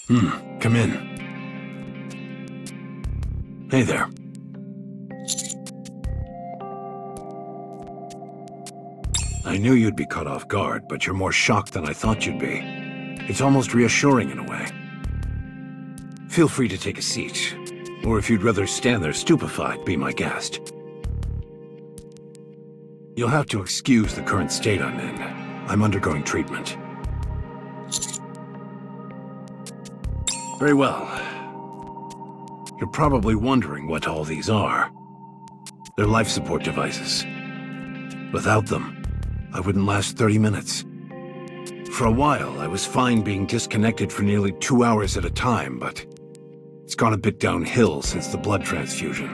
Come in. Hey there. I knew you'd be caught off guard, but you're more shocked than I thought you'd be. It's almost reassuring in a way. Feel free to take a seat, or if you'd rather stand there stupefied, be my guest. You'll have to excuse the current state I'm in. I'm undergoing treatment. Very well. You're probably wondering what all these are. They're life support devices. Without them, I wouldn't last 30 minutes. For a while, I was fine being disconnected for nearly 2 hours at a time, but it's gone a bit downhill since the blood transfusion.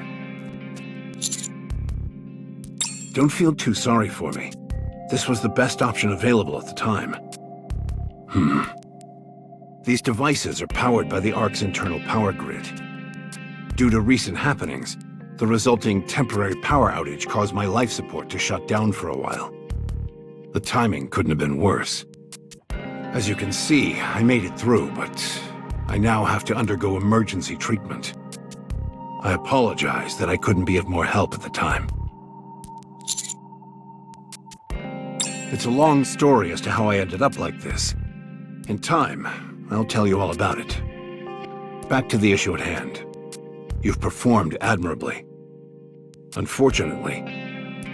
Don't feel too sorry for me. This was the best option available at the time. These devices are powered by the Ark's internal power grid. Due to recent happenings, the resulting temporary power outage caused my life support to shut down for a while. The timing couldn't have been worse. As you can see, I made it through, but I now have to undergo emergency treatment. I apologize that I couldn't be of more help at the time. It's a long story as to how I ended up like this. In time, I'll tell you all about it. Back to the issue at hand. You've performed admirably. Unfortunately,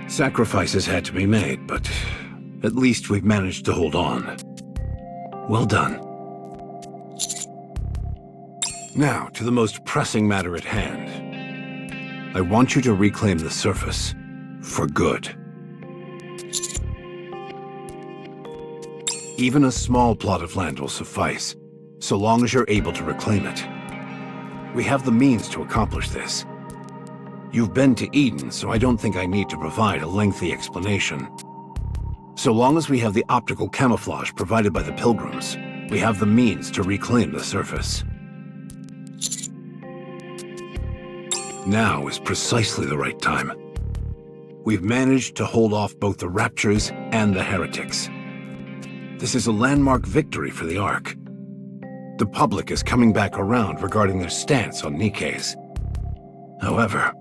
sacrifices had to be made, but at least we've managed to hold on. Well done. Now, to the most pressing matter at hand. I want you to reclaim the surface. For good. Even a small plot of land will suffice, so long as you're able to reclaim it. We have the means to accomplish this. You've been to Eden, so I don't think I need to provide a lengthy explanation. So long as we have the optical camouflage provided by the Pilgrims, we have the means to reclaim the surface. Now is precisely the right time. We've managed to hold off both the Raptures and the Heretics. This is a landmark victory for the Ark. The public is coming back around regarding their stance on NIKKEs. However,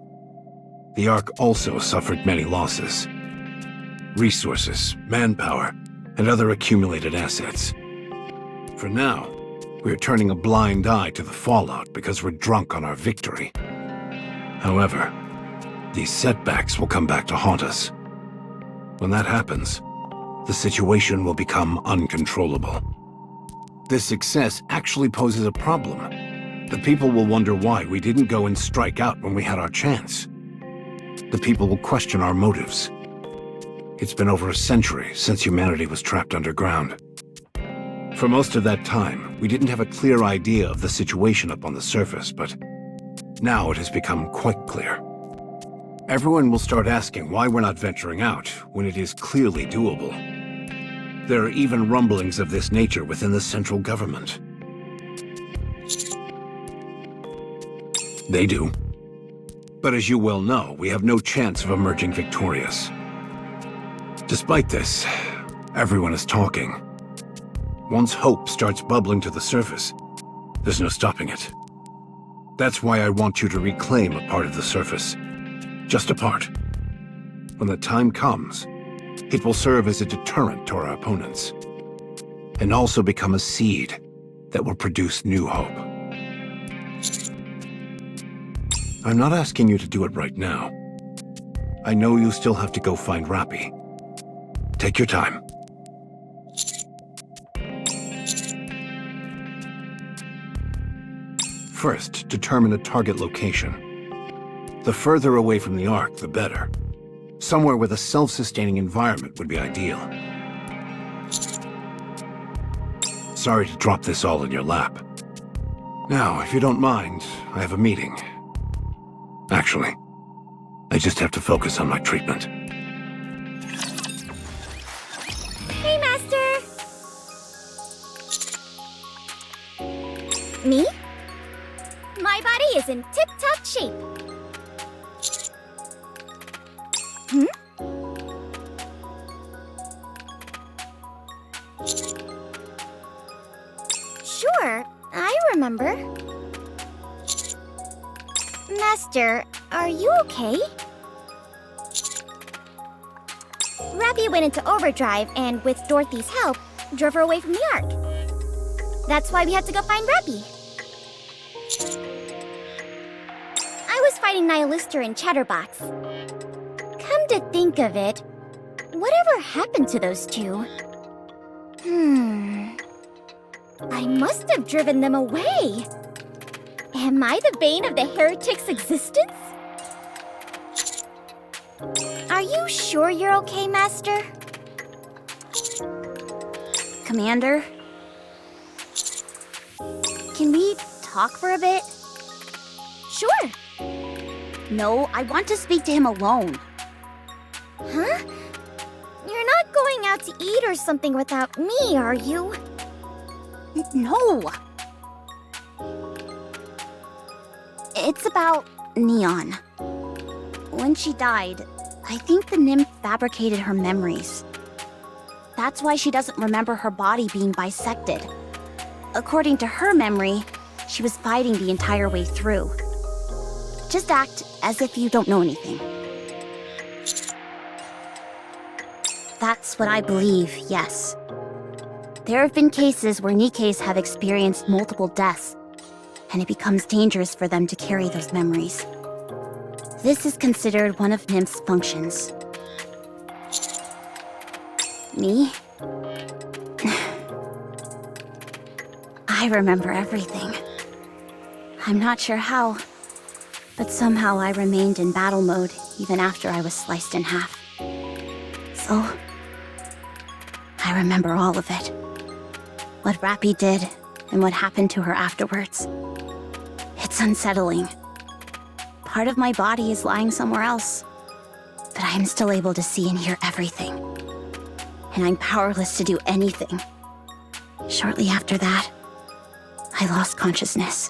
the Ark also suffered many losses. Resources, manpower, and other accumulated assets. For now, we're turning a blind eye to the fallout because we're drunk on our victory. However, these setbacks will come back to haunt us. When that happens, the situation will become uncontrollable. This success actually poses a problem. The people will wonder why we didn't go and strike out when we had our chance. The people will question our motives. It's been over a century since humanity was trapped underground. For most of that time, we didn't have a clear idea of the situation up on the surface, but now it has become quite clear. Everyone will start asking why we're not venturing out when it is clearly doable. There are even rumblings of this nature within the central government. They do. But as you well know, we have no chance of emerging victorious. Despite this, everyone is talking. Once hope starts bubbling to the surface, there's no stopping it. That's why I want you to reclaim a part of the surface. Just a part. When the time comes, it will serve as a deterrent to our opponents, and also become a seed that will produce new hope. I'm not asking you to do it right now. I know you still have to go find Rappi. Take your time. First, determine a target location. The further away from the Ark, the better. Somewhere with a self-sustaining environment would be ideal. Sorry to drop this all in your lap. Now, if you don't mind, I have a meeting. Actually, I just have to focus on my treatment. Hey, Master! Me? My body is in tip-top shape. Sure, I remember. Master, are you okay? Rappy went into overdrive and, with Dorothy's help, drove her away from the Ark. That's why we had to go find Rappy. I was fighting Nihilister and Chatterbox. Come to think of it, whatever happened to those two? I must have driven them away. Am I the bane of the heretic's existence? Are you sure you're okay, Master? Commander? Can we talk for a bit? Sure. No, I want to speak to him alone. Huh? You're not going out to eat or something without me, are you? No! It's about Neon. When she died, I think the nymph fabricated her memories. That's why she doesn't remember her body being bisected. According to her memory, she was fighting the entire way through. Just act as if you don't know anything. That's what I believe, yes. There have been cases where Nikkes have experienced multiple deaths, and it becomes dangerous for them to carry those memories. This is considered one of Nymph's functions. Me? I remember everything. I'm not sure how, but somehow I remained in battle mode even after I was sliced in half. So, I remember all of it. What Rappy did and what happened to her afterwards. It's unsettling. Part of my body is lying somewhere else, but I am still able to see and hear everything. And I'm powerless to do anything. Shortly after that, I lost consciousness.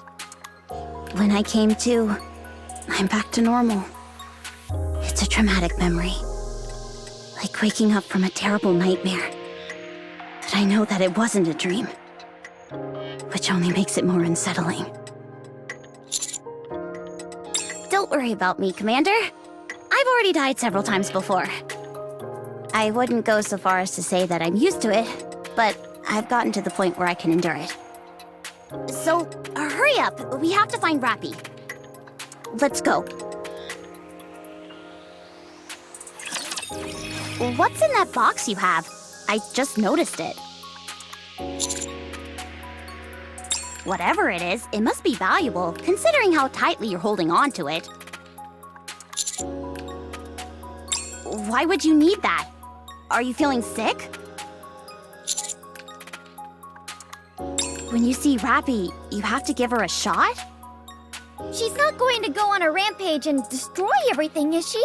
When I came to, I'm back to normal. It's a traumatic memory. Like waking up from a terrible nightmare. But I know that it wasn't a dream, which only makes it more unsettling. Don't worry about me, Commander. I've already died several times before. I wouldn't go so far as to say that I'm used to it, but I've gotten to the point where I can endure it. So, hurry up. We have to find Rappy. Let's go. What's in that box you have? I just noticed it. Whatever it is, it must be valuable, considering how tightly you're holding on to it. Why would you need that? Are you feeling sick? When you see Rappy, you have to give her a shot? She's not going to go on a rampage and destroy everything, is she?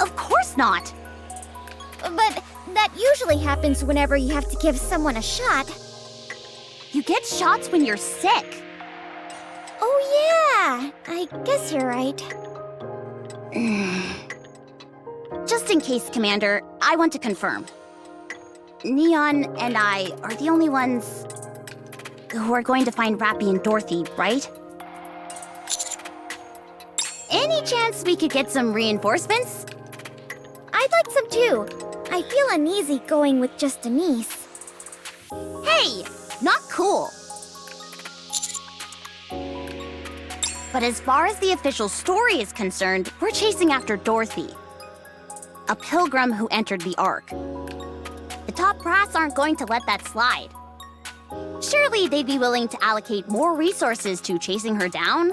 Of course not! But that usually happens whenever you have to give someone a shot. You get shots when you're sick. Oh yeah, I guess you're right. Just in case, Commander, I want to confirm. Neon and I are the only ones who are going to find Rappy and Dorothy, right? Any chance we could get some reinforcements? I'd like some too. I feel uneasy going with just a niece. Hey! Not cool! But as far as the official story is concerned, we're chasing after Dorothy, a pilgrim who entered the Ark. The top brass aren't going to let that slide. Surely they'd be willing to allocate more resources to chasing her down?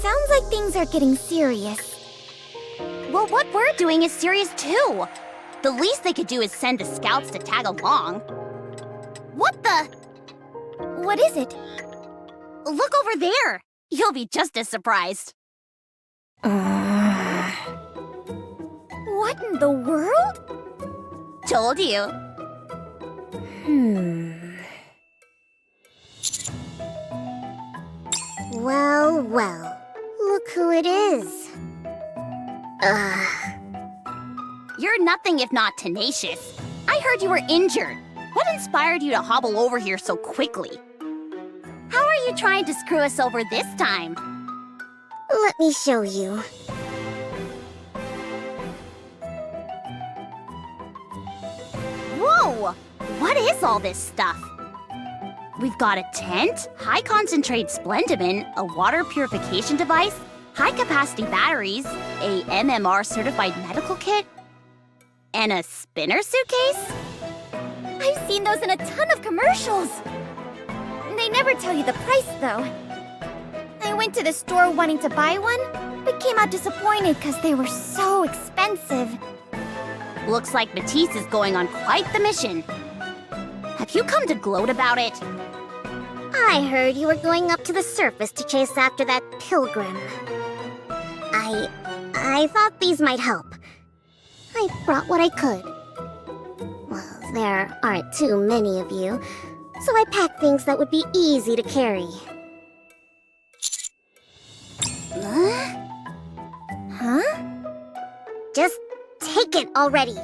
Sounds like things are getting serious. Well, what we're doing is serious too. The least they could do is send the scouts to tag along. What the? What is it? Look over there! You'll be just as surprised. What in the world? Told you. Well, well. is. You're nothing if not tenacious. I heard you were injured. What inspired you to hobble over here so quickly? How are you trying to screw us over this time? Let me show you. Whoa! What is all this stuff? We've got a tent, high-concentrate Splendimin, a water purification device, high-capacity batteries, a MMR-certified medical kit, and a spinner suitcase? I've seen those in a ton of commercials. They never tell you the price, though. I went to the store wanting to buy one, but came out disappointed because they were so expensive. Looks like Matisse is going on quite the mission. Have you come to gloat about it? I heard you were going up to the surface to chase after that pilgrim. I thought these might help. I brought what I could. Well, there aren't too many of you, so I packed things that would be easy to carry. Huh? Just take it already.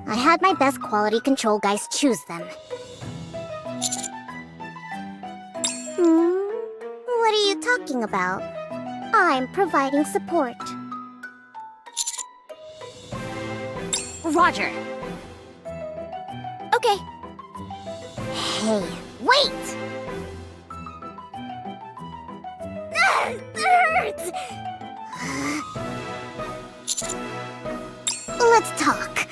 I had my best quality control guys choose them. What are you talking about? I'm providing support. Roger. Okay. Hey, wait! It hurts! Let's talk.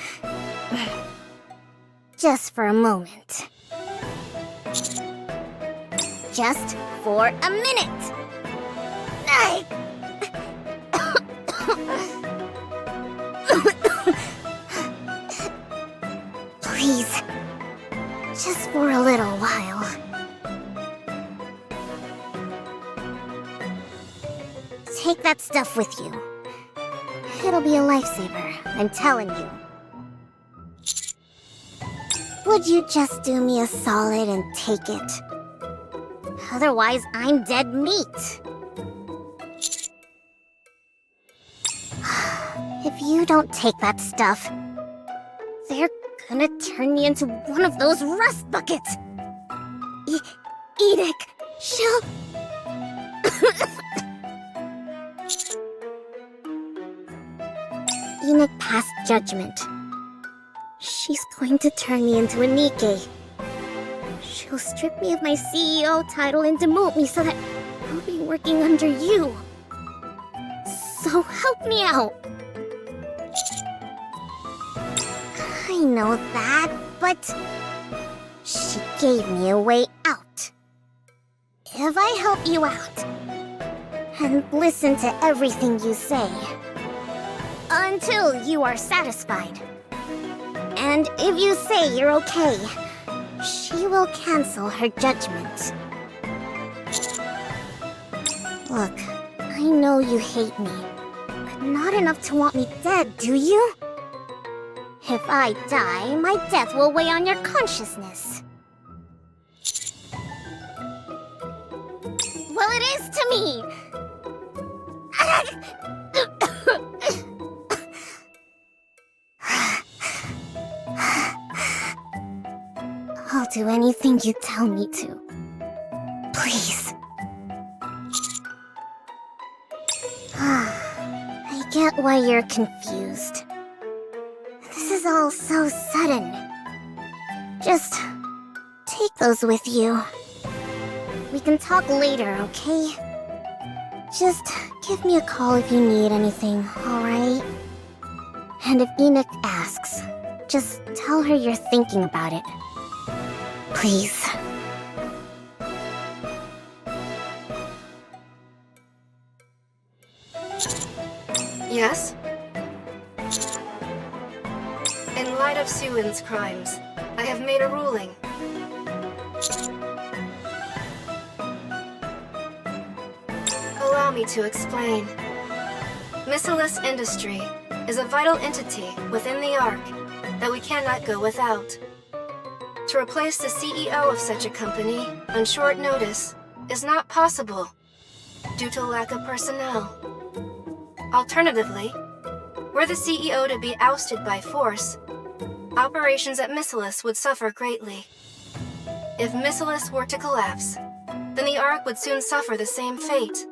Just for a moment. Just for a minute. Please. Just for a little while. Take that stuff with you. It'll be a lifesaver, I'm telling you. Would you just do me a solid and take it? Otherwise, I'm dead meat. If you don't take that stuff, they're gonna turn me into one of those rust buckets. Edek, she'll... Enoch passed judgment. She's going to turn me into a Nikke. She'll strip me of my CEO title and demote me so that I'll be working under you. So help me out. I know that, but she gave me a way out. If I help you out and listen to everything you say until you are satisfied, and if you say you're okay, she will cancel her judgment. Look, I know you hate me, but not enough to want me dead, do you? If I die, my death will weigh on your consciousness. Well, it is to me! I'll do anything you tell me to. Please. I get why you're confused. This is all so sudden. Just take those with you. We can talk later, okay? Just give me a call if you need anything, alright? And if Enoch asks, just tell her you're thinking about it. Please. Yes? In light of Suin's crimes, I have made a ruling. Allow me to explain. Missilus Industry is a vital entity within the Ark that we cannot go without. To replace the CEO of such a company on short notice is not possible. due to lack of personnel. Alternatively, were the CEO to be ousted by force, operations at Missilus would suffer greatly. If Missilus were to collapse, then the Ark would soon suffer the same fate.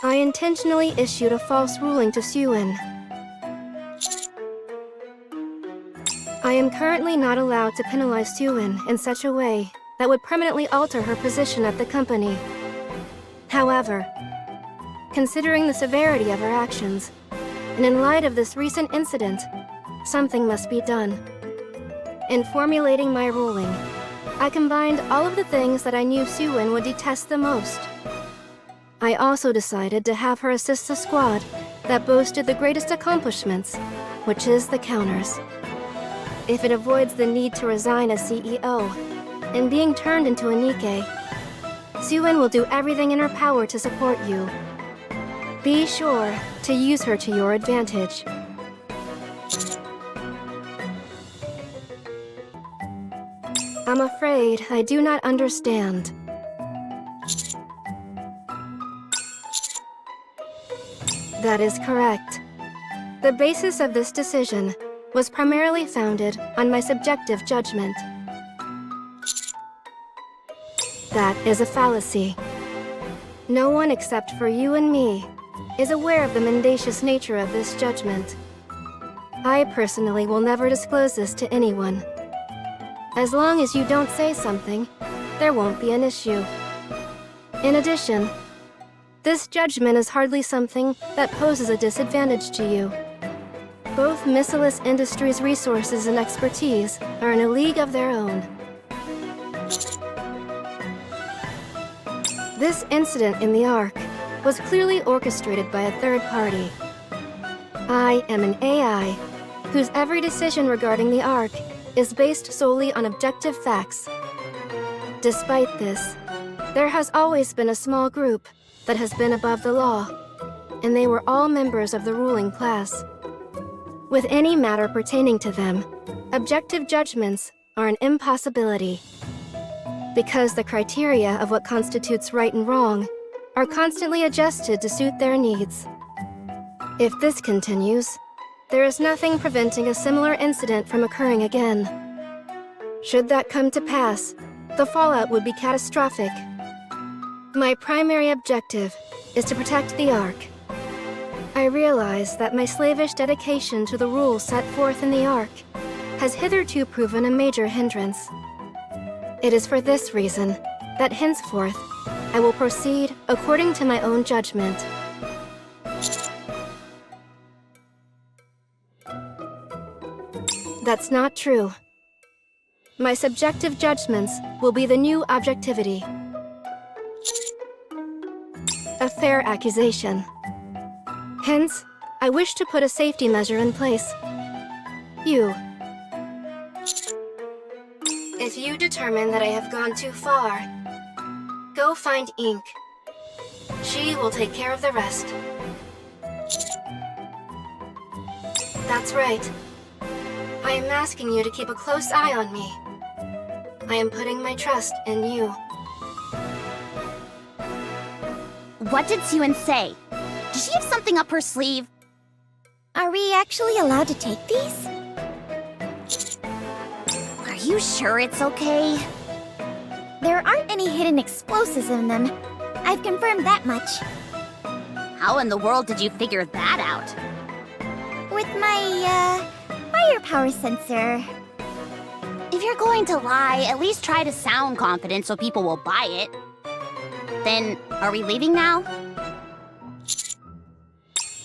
I intentionally issued a false ruling to Suen. I am currently not allowed to penalize Suen in such a way that would permanently alter her position at the company. However, considering the severity of her actions, and in light of this recent incident, something must be done. In formulating my ruling, I combined all of the things that I knew Suen would detest the most. I also decided to have her assist the squad that boasted the greatest accomplishments, which is the Counters. If it avoids the need to resign as CEO and being turned into a NIKKE, Suen will do everything in her power to support you. Be sure to use her to your advantage. I'm afraid I do not understand. That is correct. The basis of this decision was primarily founded on my subjective judgment. That is a fallacy. No one except for you and me is aware of the mendacious nature of this judgment. I personally will never disclose this to anyone. As long as you don't say something, there won't be an issue. In addition, this judgment is hardly something that poses a disadvantage to you. Both Missilus Industries' resources and expertise are in a league of their own. This incident in the Ark was clearly orchestrated by a third party. I am an AI whose every decision regarding the Ark is based solely on objective facts. Despite this, there has always been a small group that has been above the law, and they were all members of the ruling class. With any matter pertaining to them, objective judgments are an impossibility, because the criteria of what constitutes right and wrong are constantly adjusted to suit their needs. If this continues, there is nothing preventing a similar incident from occurring again. Should that come to pass, the fallout would be catastrophic. My primary objective is to protect the Ark. I realize that my slavish dedication to the rules set forth in the Ark has hitherto proven a major hindrance. It is for this reason that henceforth I will proceed according to my own judgment. That's not true. My subjective judgments will be the new objectivity. A fair accusation. Hence, I wish to put a safety measure in place. You. If you determine that I have gone too far, go find Ink. She will take care of the rest. That's right. I am asking you to keep a close eye on me. I am putting my trust in you. What did Suen say? Did she have something up her sleeve? Are we actually allowed to take these? Are you sure it's okay? There aren't any hidden explosives in them. I've confirmed that much. How in the world did you figure that out? With my, firepower sensor. If you're going to lie, at least try to sound confident so people will buy it. Then, are we leaving now?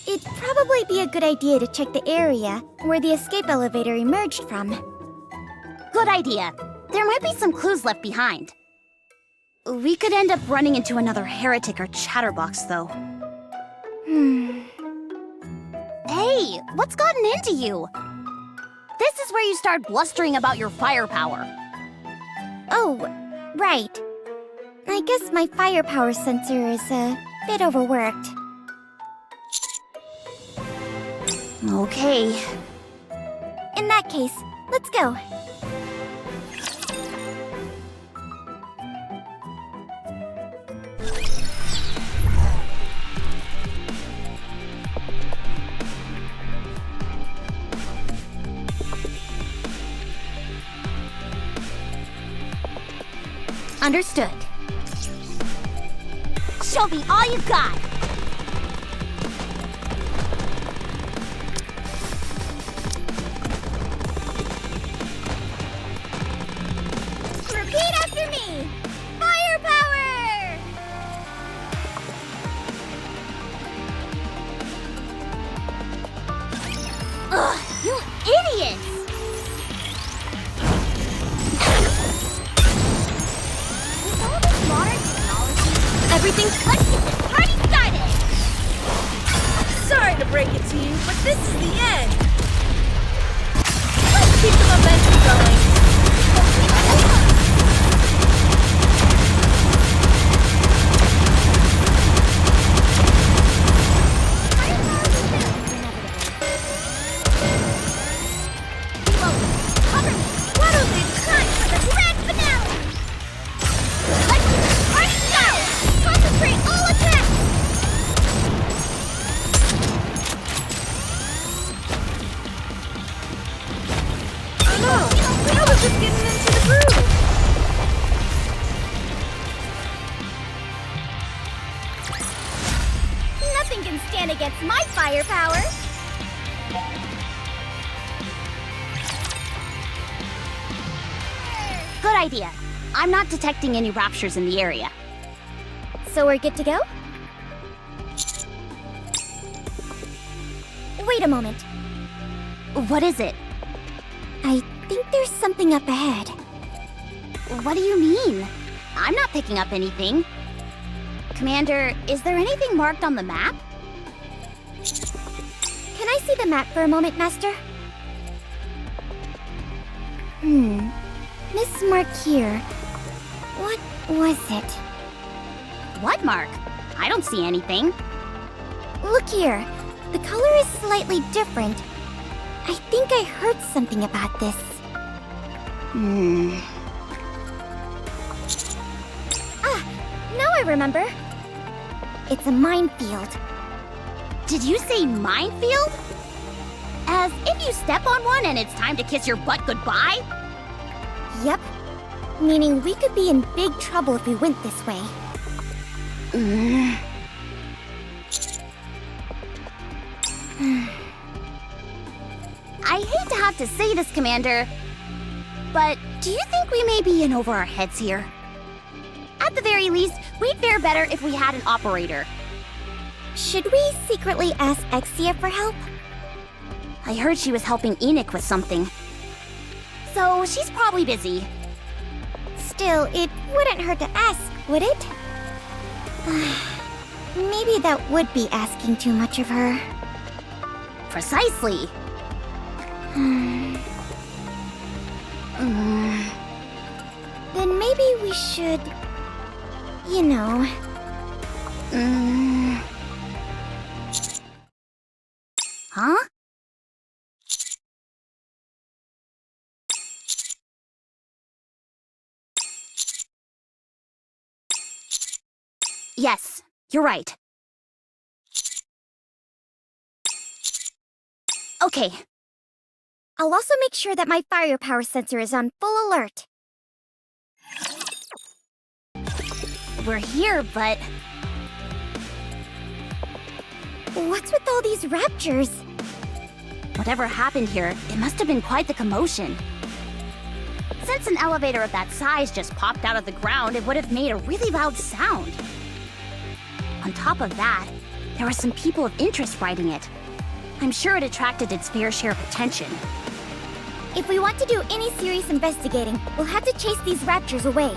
It'd probably be a good idea to check the area where the escape elevator emerged from. Good idea. There might be some clues left behind. We could end up running into another heretic or chatterbox, though. Hey, what's gotten into you? This is where you start blustering about your firepower. Oh, right. I guess my firepower sensor is a bit overworked. Okay. In that case, let's go. Understood. Show me all you got! Repeat after me! Fire power! Ugh, you idiots! With all this modern technology, Everything's let's get this party started! Sorry to break it to you, but this is the end. Let's keep the momentum going. Cover me! What will be time for the grand finale? Let's get this party started! Concentrate all attacks! Oh no, I was just getting into the groove. Nothing can stand against my firepower! Good idea. I'm not detecting any raptures in the area. So we're good to go? Wait a moment. What is it? I think there's something up ahead. What do you mean? I'm not picking up anything. Commander, is there anything marked on the map? Can I see the map for a moment, Master? This mark here. What was it? What mark? I don't see anything. Look here. The color is slightly different. I think I heard something about this. Now I remember. It's a minefield. Did you say minefield? As if you step on one and it's time to kiss your butt goodbye? Yep. Meaning we could be in big trouble if we went this way. I hate to have to say this, Commander, but do you think we may be in over our heads here? At the very least, we'd fare better if we had an operator. Should we secretly ask Exia for help? I heard she was helping Enoch with something. So she's probably busy. Still, it wouldn't hurt to ask, would it? Maybe that would be asking too much of her. Precisely. Then maybe we should... You know... Huh? Yes, you're right. Okay. I'll also make sure that my firepower sensor is on full alert. We're here, but What's with all these raptures? whatever happened here, it must have been quite the commotion. Since an elevator of that size just popped out of the ground, it would have made a really loud sound. On top of that, there were some people of interest riding it. I'm sure it attracted its fair share of attention. If we want to do any serious investigating, we'll have to chase these raptors away.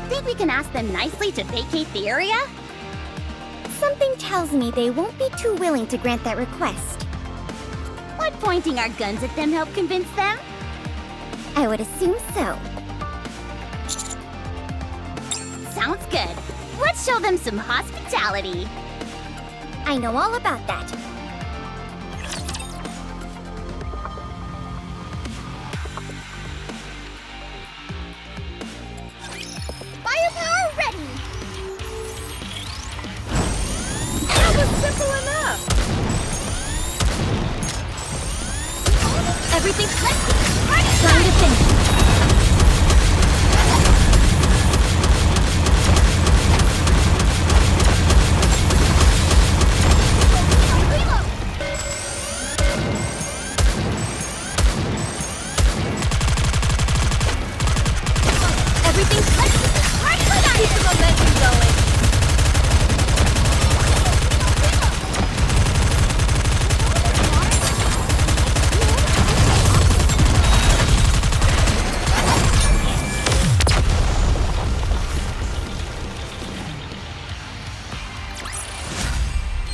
Think we can ask them nicely to vacate the area? Something tells me they won't be too willing to grant that request. Would pointing our guns at them help convince them? I would assume so. Sounds good. Let's show them some hospitality. I know all about that. Firepower ready! That was simple enough. Everything's ready! Time to finish. you going.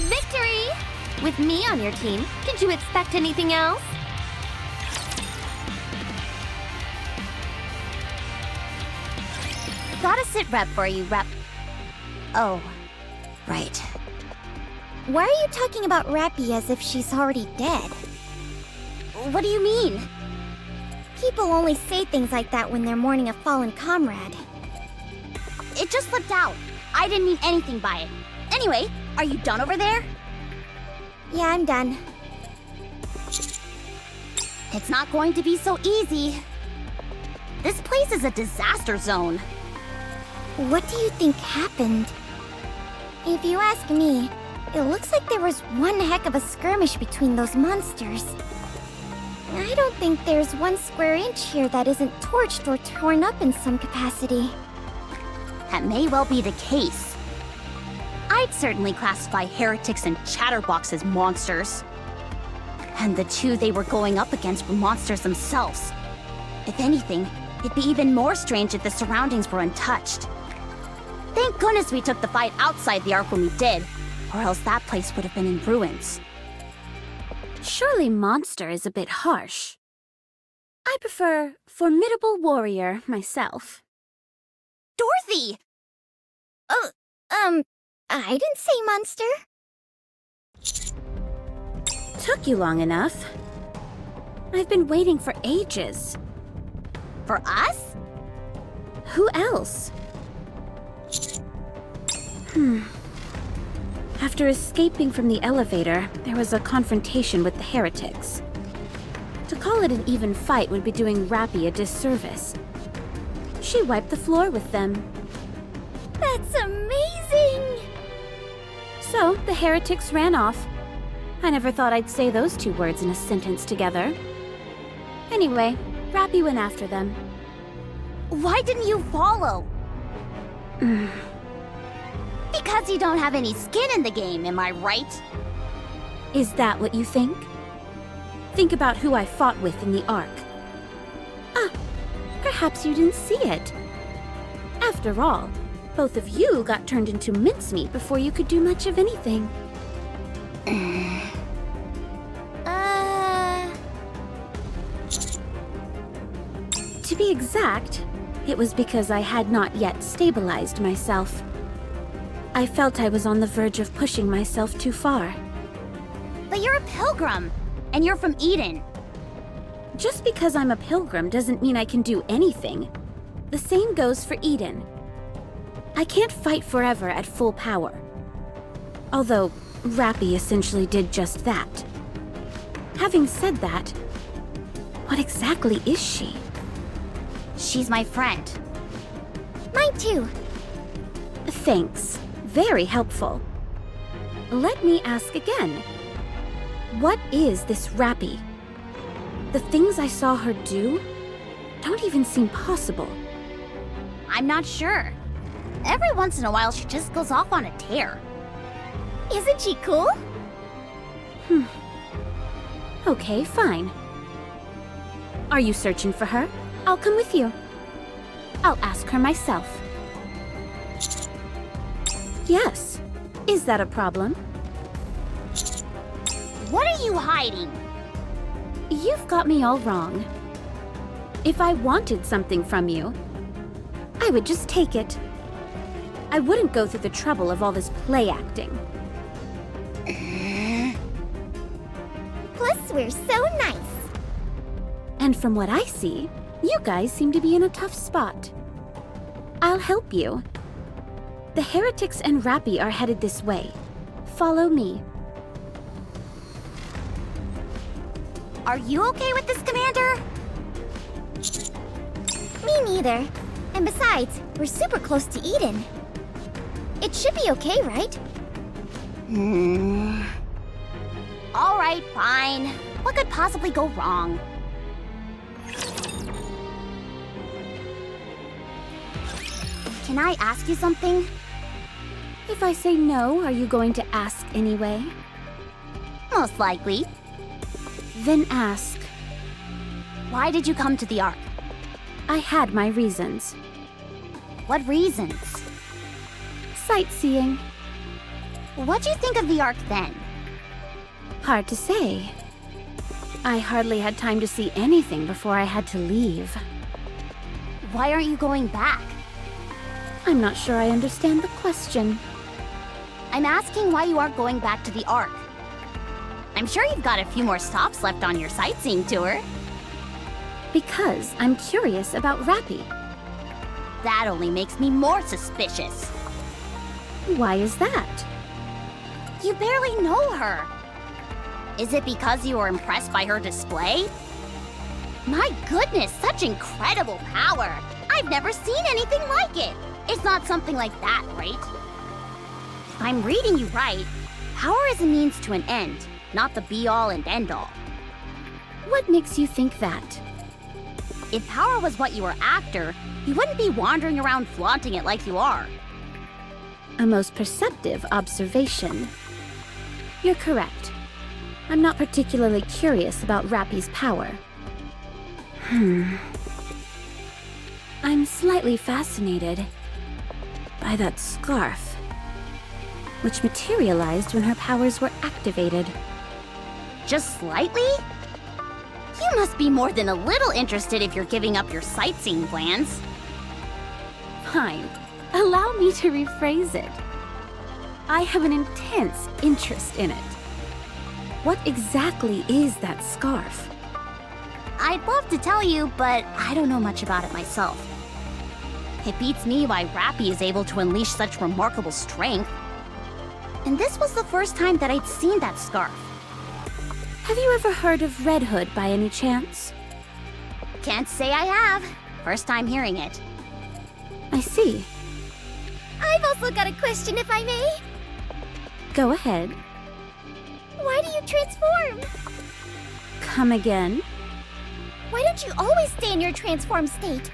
Victory! With me on your team, did you expect anything else? Gotta sit rep for you, rep. Oh, right. Why are you talking about Rappy as if she's already dead? What do you mean? People only say things like that when they're mourning a fallen comrade. It just slipped out. I didn't mean anything by it. Anyway, are you done over there? Yeah, I'm done. It's not going to be so easy. This place is a disaster zone. What do you think happened? If you ask me, it looks like there was one heck of a skirmish between those monsters. I don't think there's 1 square inch here that isn't torched or torn up in some capacity. That may well be the case. I'd certainly classify heretics and chatterbox as monsters. And the two they were going up against were monsters themselves. If anything, it'd be even more strange if the surroundings were untouched. Thank goodness we took the fight outside the Ark when we did, or else that place would have been in ruins. Surely monster is a bit harsh. I prefer formidable warrior myself. Dorothy! I didn't say monster. Took you long enough. I've been waiting for ages. For us? Who else? After escaping from the elevator, there was a confrontation with the heretics. To call it an even fight would be doing Rappy a disservice. She wiped the floor with them. That's amazing! So, the heretics ran off. I never thought I'd say those 2 words in a sentence together. Anyway, Rappy went after them. Why didn't you follow? Because you don't have any skin in the game, am I right? Is that what you think? Think about who I fought with in the Ark. Ah, perhaps you didn't see it. After all, both of you got turned into mincemeat before you could do much of anything. To be exact, it was because I had not yet stabilized myself. I felt I was on the verge of pushing myself too far. But you're a pilgrim, and you're from Eden. Just because I'm a pilgrim doesn't mean I can do anything. The same goes for Eden. I can't fight forever at full power. Although, Rappy essentially did just that. Having said that, what exactly is she? She's my friend. Mine too. Thanks. Very helpful. Let me ask again. What is this Rappy? The things I saw her do don't even seem possible. I'm not sure. Every once in a while, she just goes off on a tear. Isn't she cool? Okay, fine. Are you searching for her? I'll come with you. I'll ask her myself. Yes. Is that a problem? What are you hiding? You've got me all wrong. If I wanted something from you, I would just take it. I wouldn't go through the trouble of all this play acting. Plus, we're so nice. And from what I see, you guys seem to be in a tough spot. I'll help you. The heretics and Rappy are headed this way. Follow me. Are you okay with this, Commander? Me neither. And besides, we're super close to Eden. It should be okay, right? All right, fine. What could possibly go wrong? Can I ask you something? If I say no, are you going to ask anyway? Most likely. Then ask. Why did you come to the Ark? I had my reasons. What reasons? Sightseeing. What'd you think of the Ark then? Hard to say. I hardly had time to see anything before I had to leave. Why aren't you going back? I'm not sure I understand the question. I'm asking why you aren't going back to the Ark. I'm sure you've got a few more stops left on your sightseeing tour. Because I'm curious about Rappy. That only makes me more suspicious. Why is that? You barely know her. Is it because you were impressed by her display? My goodness, such incredible power! I've never seen anything like it! It's not something like that, right? If I'm reading you right, power is a means to an end, not the be-all and end-all. What makes you think that? If power was what you were after, you wouldn't be wandering around flaunting it like you are. A most perceptive observation. You're correct. I'm not particularly curious about Rappy's power. I'm slightly fascinated by that scarf, which materialized when her powers were activated. Just slightly? You must be more than a little interested if you're giving up your sightseeing plans. Fine. Allow me to rephrase it. I have an intense interest in it. What exactly is that scarf? I'd love to tell you, but I don't know much about it myself. It beats me why Rappy is able to unleash such remarkable strength. And this was the first time that I'd seen that scarf. Have you ever heard of Red Hood by any chance? Can't say I have. First time hearing it. I see. I've also got a question, if I may. Go ahead. Why do you transform? Come again? Why don't you always stay in your transformed state?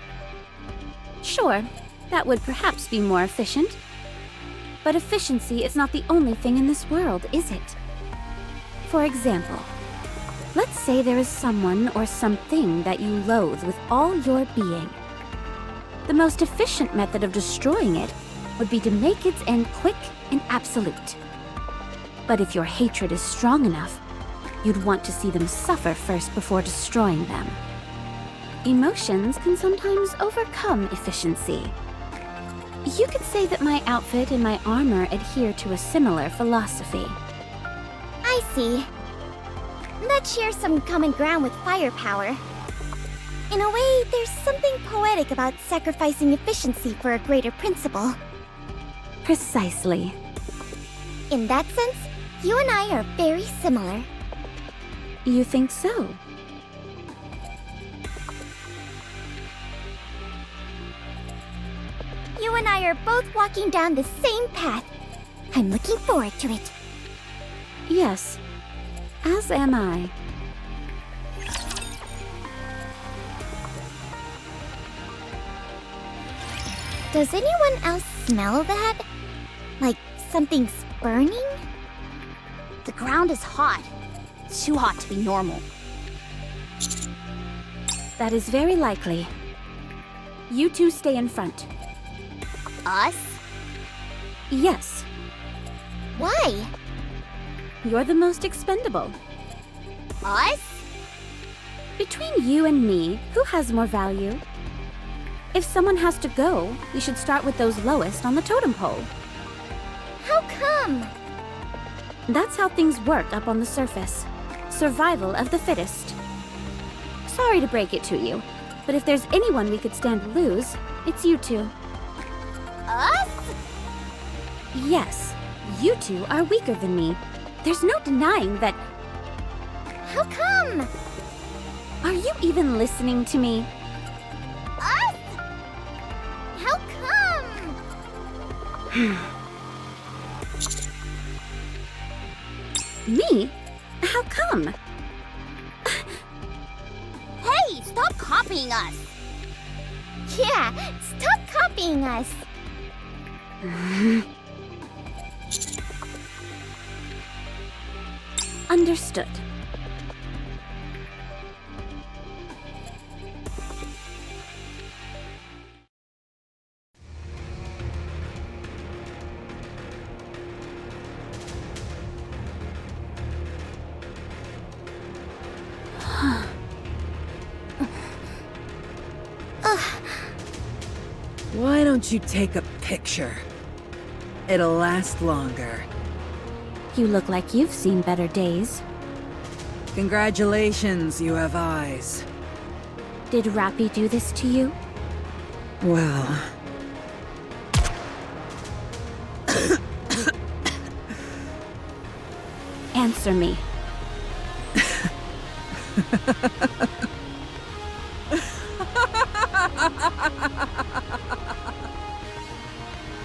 Sure, that would perhaps be more efficient. But efficiency is not the only thing in this world, is it? For example, let's say there is someone or something that you loathe with all your being. The most efficient method of destroying it would be to make its end quick and absolute. But if your hatred is strong enough, you'd want to see them suffer first before destroying them. Emotions can sometimes overcome efficiency. You could say that my outfit and my armor adhere to a similar philosophy. I see. That shares some common ground with firepower. In a way, there's something poetic about sacrificing efficiency for a greater principle. Precisely. In that sense, you and I are very similar. You think so? You and I are both walking down the same path. I'm looking forward to it. Yes, as am I. Does anyone else smell that? Like something's burning? The ground is hot. Too hot to be normal. That is very likely. You two stay in front. Us? Yes, Why? you're the most expendable. Us? Between you and me, who has more value? If someone has to go, we should start with those lowest on the totem pole. How come? That's how things work up on the surface. Survival of the fittest. Sorry to break it to you, but if there's anyone we could stand to lose, it's you two. Us? Yes, you two are weaker than me. There's no denying that. How come? Are you even listening to me? Us? How come? Me? How come? Hey, stop copying us! Yeah, stop copying us. Understood. Why don't you take a picture? It'll last longer. You look like you've seen better days. Congratulations, you have eyes. Did Rappy do this to you? Well... Answer me.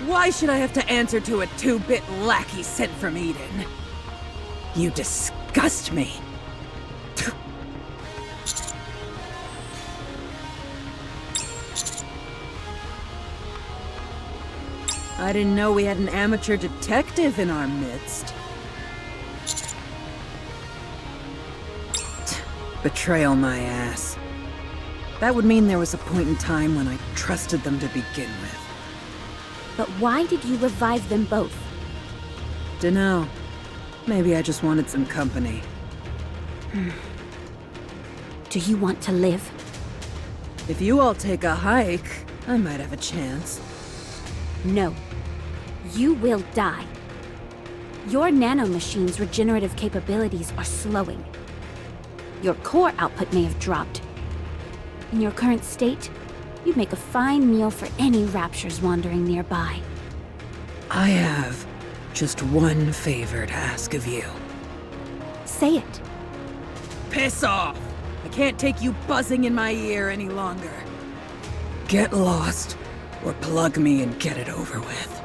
Why should I have to answer to a 2-bit lackey sent from Eden? You disgust me. I didn't know we had an amateur detective in our midst. Betrayal my ass. That would mean there was a point in time when I trusted them to begin with. But why did you revive them both? Dunno. Maybe I just wanted some company. Do you want to live? If you all take a hike, I might have a chance. No. You will die. Your nanomachine's regenerative capabilities are slowing. Your core output may have dropped. In your current state, you'd make a fine meal for any raptures wandering nearby. I have just one favor to ask of you. Say it. Piss off! I can't take you buzzing in my ear any longer. Get lost, or plug me and get it over with.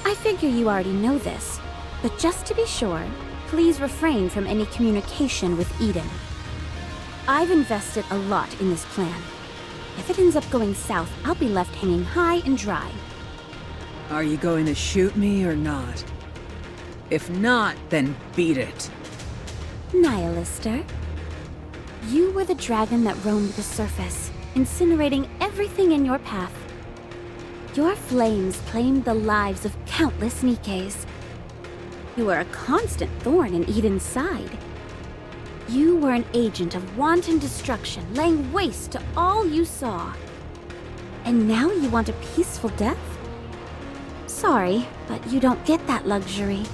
I figure you already know this, but just to be sure, please refrain from any communication with Eden. I've invested a lot in this plan. If it ends up going south, I'll be left hanging high and dry. Are you going to shoot me or not? If not, then beat it. Nihilister. You were the dragon that roamed the surface, incinerating everything in your path. Your flames claimed the lives of countless Nikkes. You were a constant thorn in Eden's side. You were an agent of wanton destruction, laying waste to all you saw. And now you want a peaceful death? Sorry, but you don't get that luxury.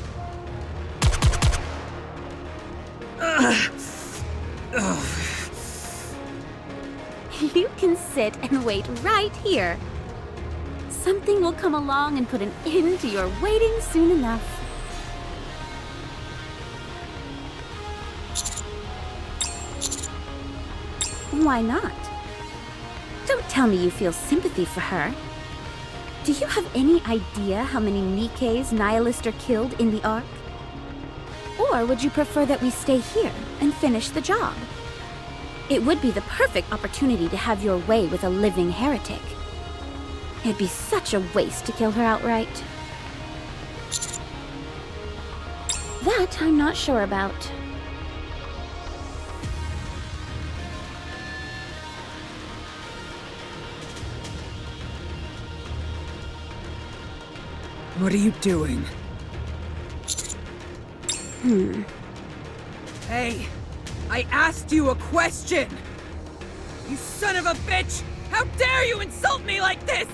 You can sit and wait right here. Something will come along and put an end to your waiting soon enough. Why not? Don't tell me you feel sympathy for her. Do you have any idea how many Nikkes Nihilister killed in the Ark? Or would you prefer that we stay here and finish the job? It would be the perfect opportunity to have your way with a living heretic. It'd be such a waste to kill her outright. That I'm not sure about. What are you doing? Hey, I asked you a question! You son of a bitch! How dare you insult me like this!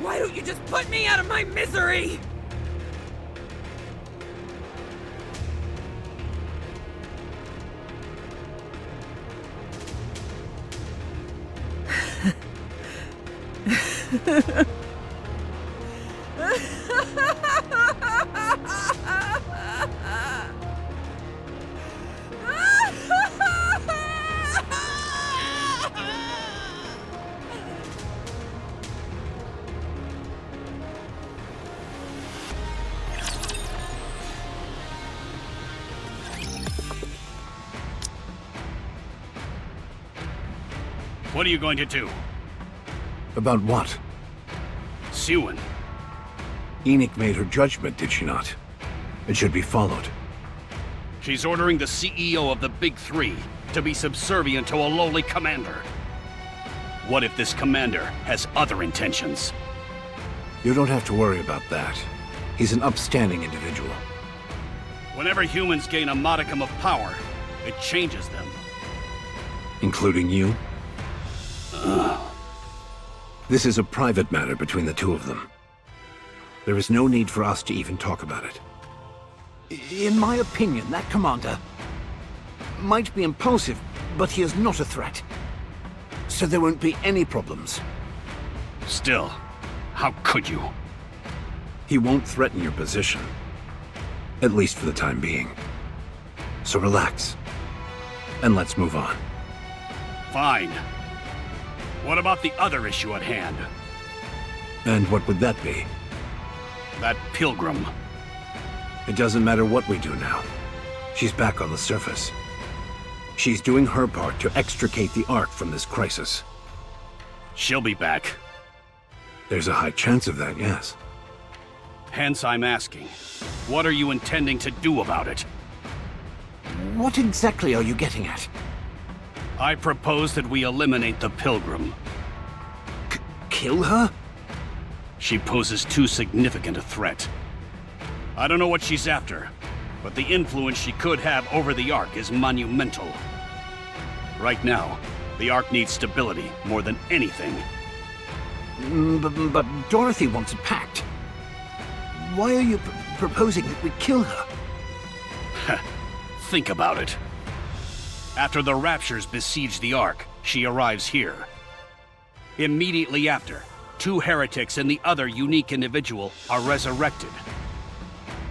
Why don't you just put me out of my misery? What are you going to do? About what? Siwyn. Enoch made her judgment, did she not? It should be followed. She's ordering the CEO of the Big Three to be subservient to a lowly commander. What if this commander has other intentions? You don't have to worry about that. He's an upstanding individual. Whenever humans gain a modicum of power, it changes them. Including you? This is a private matter between the two of them. There is no need for us to even talk about it. In my opinion, that commander might be impulsive, but he is not a threat. So there won't be any problems. Still, how could you? He won't threaten your position. At least for the time being. So relax. And let's move on. Fine. What about the other issue at hand? And what would that be? That pilgrim. It doesn't matter what we do now. She's back on the surface. She's doing her part to extricate the Ark from this crisis. She'll be back. There's a high chance of that, yes. Hence I'm asking, what are you intending to do about it? What exactly are you getting at? I propose that we eliminate the pilgrim. Kill her? She poses too significant a threat. I don't know what she's after, but the influence she could have over the Ark is monumental. Right now, the Ark needs stability more than anything. But Dorothy wants a pact. Why are you proposing that we kill her? Think about it. After the Raptures besiege the Ark, she arrives here. Immediately after, 2 heretics and the other unique individual are resurrected.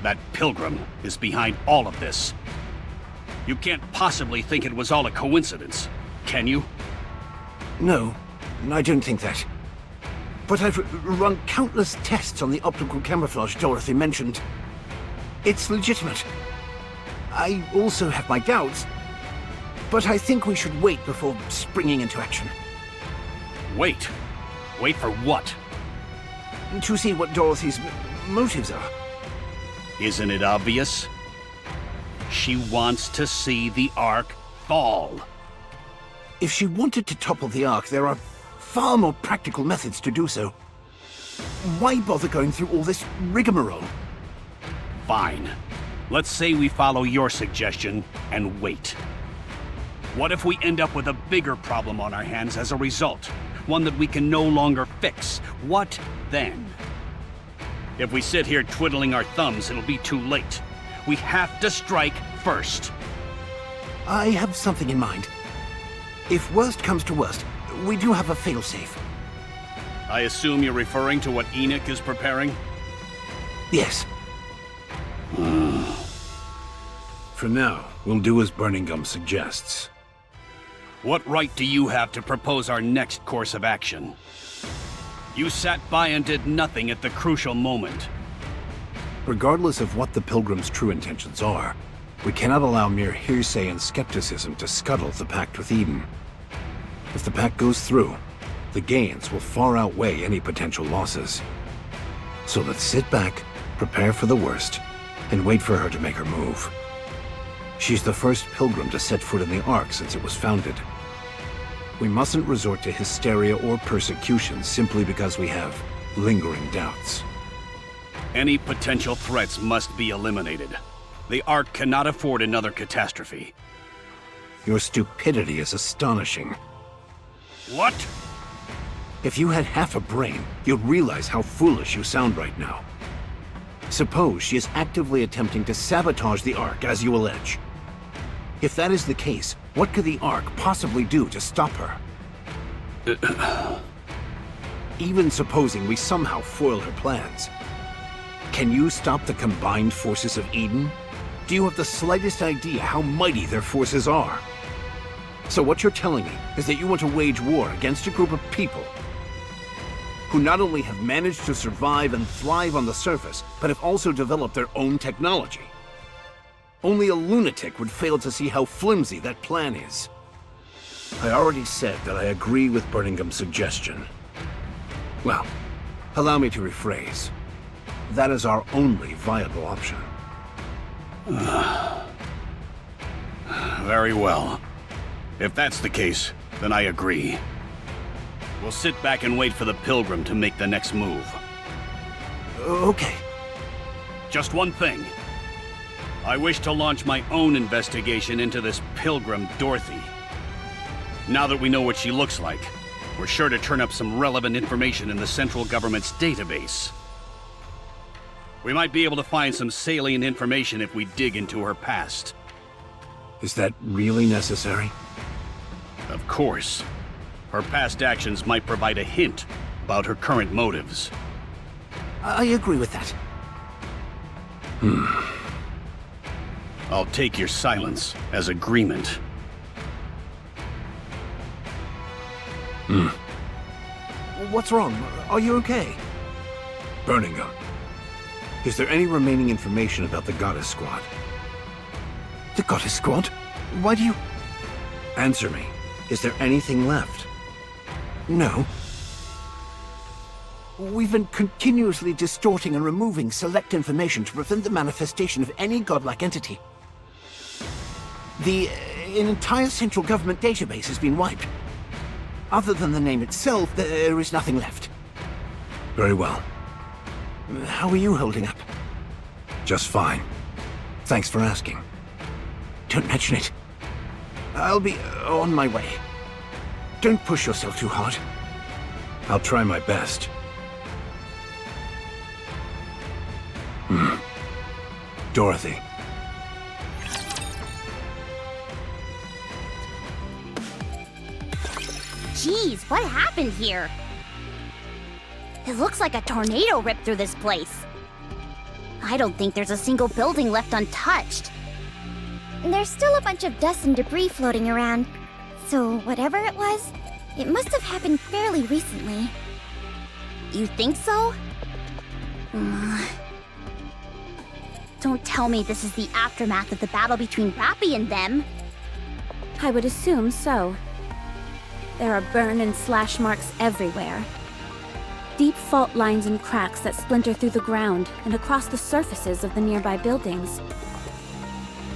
That pilgrim is behind all of this. You can't possibly think it was all a coincidence, can you? No, I don't think that. But I've run countless tests on the optical camouflage Dorothy mentioned. It's legitimate. I also have my doubts, but I think we should wait before springing into action. Wait. Wait for what? To see what Dorothy's motives are. Isn't it obvious? She wants to see the Ark fall. If she wanted to topple the Ark, there are far more practical methods to do so. Why bother going through all this rigmarole? Fine. Let's say we follow your suggestion and wait. What if we end up with a bigger problem on our hands as a result? One that we can no longer fix? What then? If we sit here twiddling our thumbs, it'll be too late. We have to strike first. I have something in mind. If worst comes to worst, we do have a failsafe. I assume you're referring to what Enoch is preparing? Yes. For now, we'll do as Burning Gum suggests. What right do you have to propose our next course of action? You sat by and did nothing at the crucial moment. Regardless of what the Pilgrim's true intentions are, we cannot allow mere hearsay and skepticism to scuttle the pact with Eden. If the pact goes through, the gains will far outweigh any potential losses. So let's sit back, prepare for the worst, and wait for her to make her move. She's the first Pilgrim to set foot in the Ark since it was founded. We mustn't resort to hysteria or persecution simply because we have lingering doubts. Any potential threats must be eliminated. The Ark cannot afford another catastrophe. Your stupidity is astonishing. What? If you had half a brain, you'd realize how foolish you sound right now. Suppose she is actively attempting to sabotage the Ark, as you allege. If that is the case, what could the Ark possibly do to stop her? even supposing we somehow foil her plans. Can you stop the combined forces of Eden? Do you have the slightest idea how mighty their forces are? So what you're telling me is that you want to wage war against a group of people who not only have managed to survive and thrive on the surface, but have also developed their own technology. Only a lunatic would fail to see how flimsy that plan is. I already said that I agree with Birmingham's suggestion. Well, allow me to rephrase. That is our only viable option. Very well. If that's the case, then I agree. We'll sit back and wait for the Pilgrim to make the next move. Okay. Just one thing. I wish to launch my own investigation into this Pilgrim Dorothy. Now that we know what she looks like, we're sure to turn up some relevant information in the central government's database. We might be able to find some salient information if we dig into her past. Is that really necessary? Of course. Her past actions might provide a hint about her current motives. I agree with that. I'll take your silence as agreement. What's wrong? Are you okay? Birmingham. Is there any remaining information about the Goddess Squad? The Goddess Squad? Why do you... Answer me. Is there anything left? No. We've been continuously distorting and removing select information to prevent the manifestation of any godlike entity. An entire central government database has been wiped. Other than the name itself, there is nothing left. Very well. How are you holding up? Just fine. Thanks for asking. Don't mention it. I'll be on my way. Don't push yourself too hard. I'll try my best. Dorothy. Jeez, what happened here? It looks like a tornado ripped through this place. I don't think there's a single building left untouched. There's still a bunch of dust and debris floating around. So whatever it was, it must have happened fairly recently. You think so? Don't tell me this is the aftermath of the battle between Rappy and them. I would assume so. There are burn and slash marks everywhere. Deep fault lines and cracks that splinter through the ground and across the surfaces of the nearby buildings.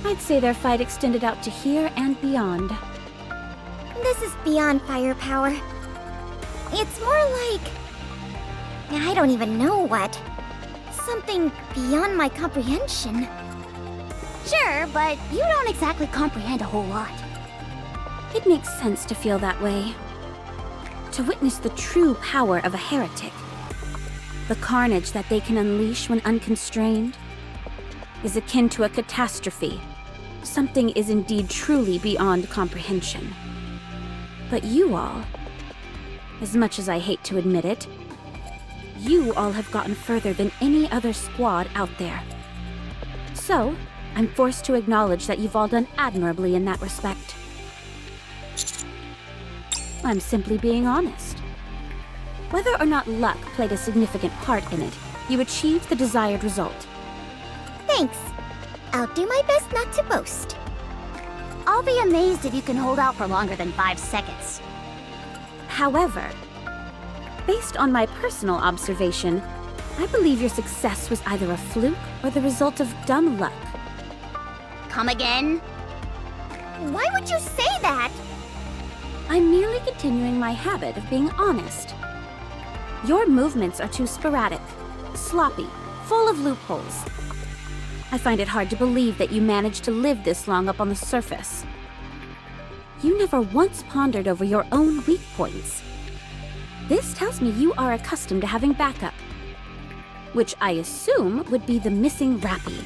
I'd say their fight extended out to here and beyond. This is beyond firepower. It's more like... I don't even know what. Something beyond my comprehension. Sure, but you don't exactly comprehend a whole lot. It makes sense to feel that way. To witness the true power of a heretic, the carnage that they can unleash when unconstrained, is akin to a catastrophe. Something is indeed truly beyond comprehension. But you all, as much as I hate to admit it, you all have gotten further than any other squad out there. So, I'm forced to acknowledge that you've all done admirably in that respect. I'm simply being honest. Whether or not luck played a significant part in it, you achieved the desired result. Thanks. I'll do my best not to boast. I'll be amazed if you can hold out for longer than 5 seconds. However, based on my personal observation, I believe your success was either a fluke or the result of dumb luck. Come again? Why would you say that? I'm merely continuing my habit of being honest. Your movements are too sporadic, sloppy, full of loopholes. I find it hard to believe that you managed to live this long up on the surface. You never once pondered over your own weak points. This tells me you are accustomed to having backup, which I assume would be the missing Rappy.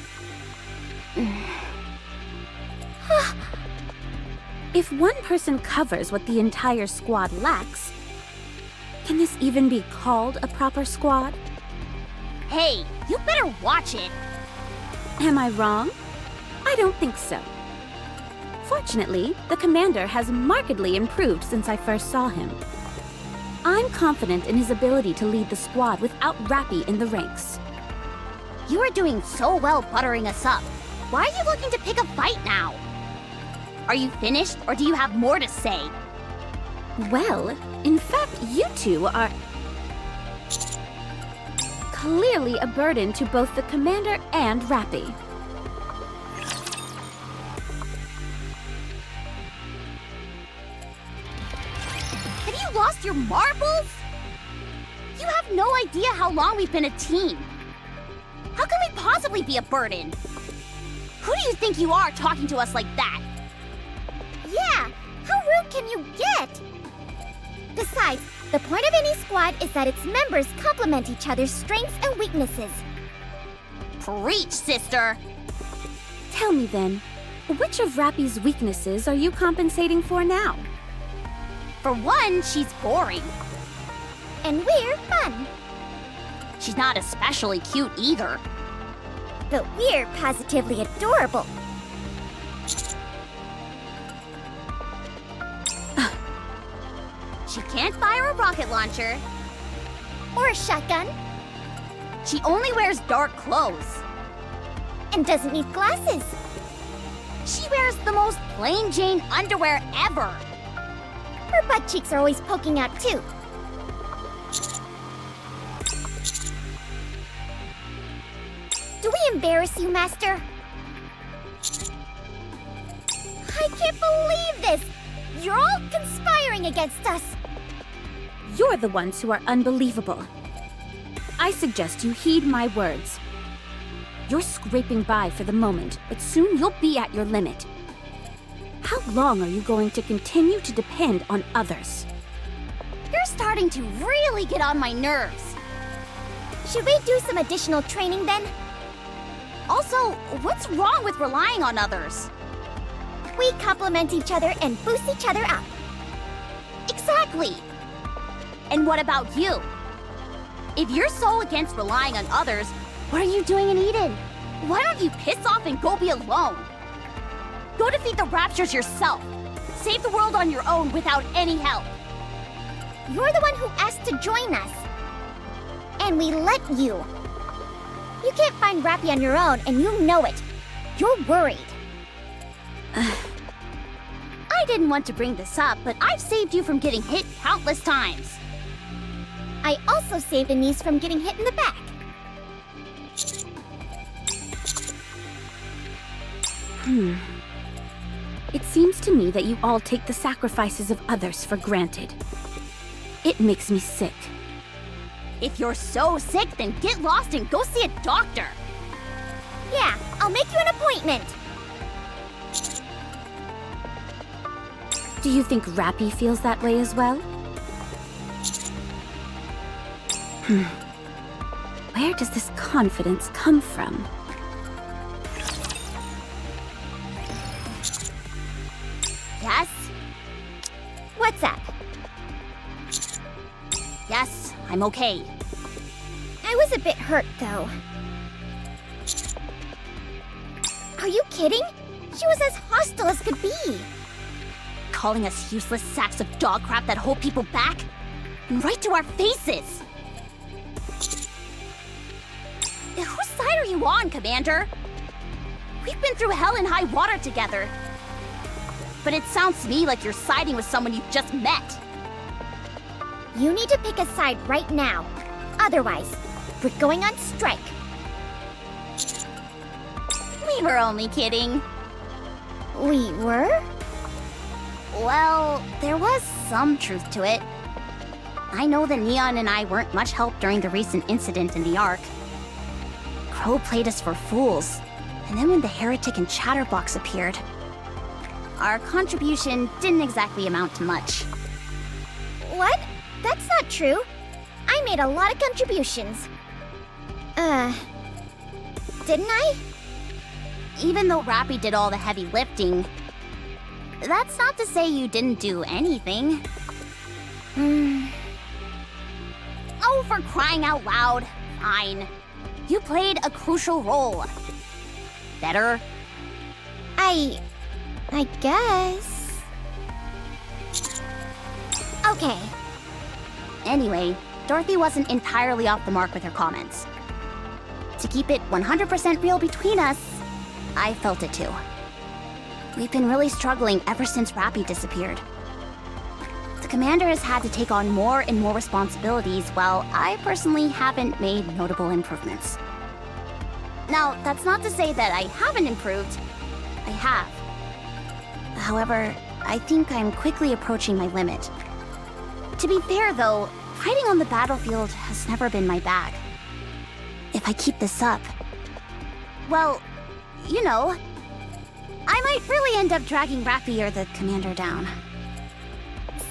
If one person covers what the entire squad lacks, Can this even be called a proper squad? Hey, you better watch it. Am I wrong? I don't think so. Fortunately, the commander has markedly improved since I first saw him. I'm confident in his ability to lead the squad without Rappy in the ranks. You are doing so well buttering us up. Why are you looking to pick a fight now? Are you finished, or do you have more to say? Well, in fact, you two are clearly a burden to both the commander and Rappy. Have you lost your marbles? You have no idea how long we've been a team. How can we possibly be a burden? Who do you think you are talking to us like that? Yeah, how rude can you get? Besides, the point of any squad is that its members complement each other's strengths and weaknesses. Preach, sister! Tell me then, which of Rappy's weaknesses are you compensating for now? For one, she's boring. And we're fun. She's not especially cute either. But we're positively adorable. She can't fire a rocket launcher. Or a shotgun. She only wears dark clothes. And doesn't need glasses. She wears the most plain Jane underwear ever. Her butt cheeks are always poking out too. Do we embarrass you, Master? I can't believe this! You're all conspiring against us! You're the ones who are unbelievable. I suggest you heed my words. You're scraping by for the moment, but soon you'll be at your limit. How long are you going to continue to depend on others? You're starting to really get on my nerves. Should we do some additional training then? Also, what's wrong with relying on others? We complement each other and boost each other up. Exactly! And what about you? If you're so against relying on others, what are you doing in Eden? Why don't you piss off and go be alone? Go defeat the Raptures yourself. Save the world on your own without any help. You're the one who asked to join us. And we let you. You can't find Rappy on your own, and you know it. You're worried. I didn't want to bring this up, but I've saved you from getting hit countless times. I also saved Anise from getting hit in the back. It seems to me that you all take the sacrifices of others for granted. It makes me sick. If you're so sick, then get lost and go see a doctor. Yeah, I'll make you an appointment. Do you think Rappy feels that way as well? Where does this confidence come from? Yes? What's up? Yes, I'm okay. I was a bit hurt, though. Are you kidding? She was as hostile as could be. Calling us useless sacks of dog crap that hold people back? And right to our faces! Whose side are you on, Commander? We've been through hell and high water together. But it sounds to me like you're siding with someone you've just met. You need to pick a side right now. Otherwise, we're going on strike. We were only kidding. We were? Well, there was some truth to it. I know that Neon and I weren't much help during the recent incident in the Ark. Crow played us for fools, and then when the Heretic and Chatterbox appeared, our contribution didn't exactly amount to much. What? That's not true. I made a lot of contributions. Didn't I? Even though Rappy did all the heavy lifting, that's not to say you didn't do anything. Oh, for crying out loud. Fine. You played a crucial role. Better? I guess. Okay. Anyway, Dorothy wasn't entirely off the mark with her comments. To keep it 100% real between us, I felt it too. We've been really struggling ever since Rappy disappeared. The commander has had to take on more and more responsibilities, while I personally haven't made notable improvements. Now, that's not to say that I haven't improved. I have. However, I think I'm quickly approaching my limit. To be fair, though, fighting on the battlefield has never been my bag. If I keep this up, well, you know, I might really end up dragging Rappy or the commander down.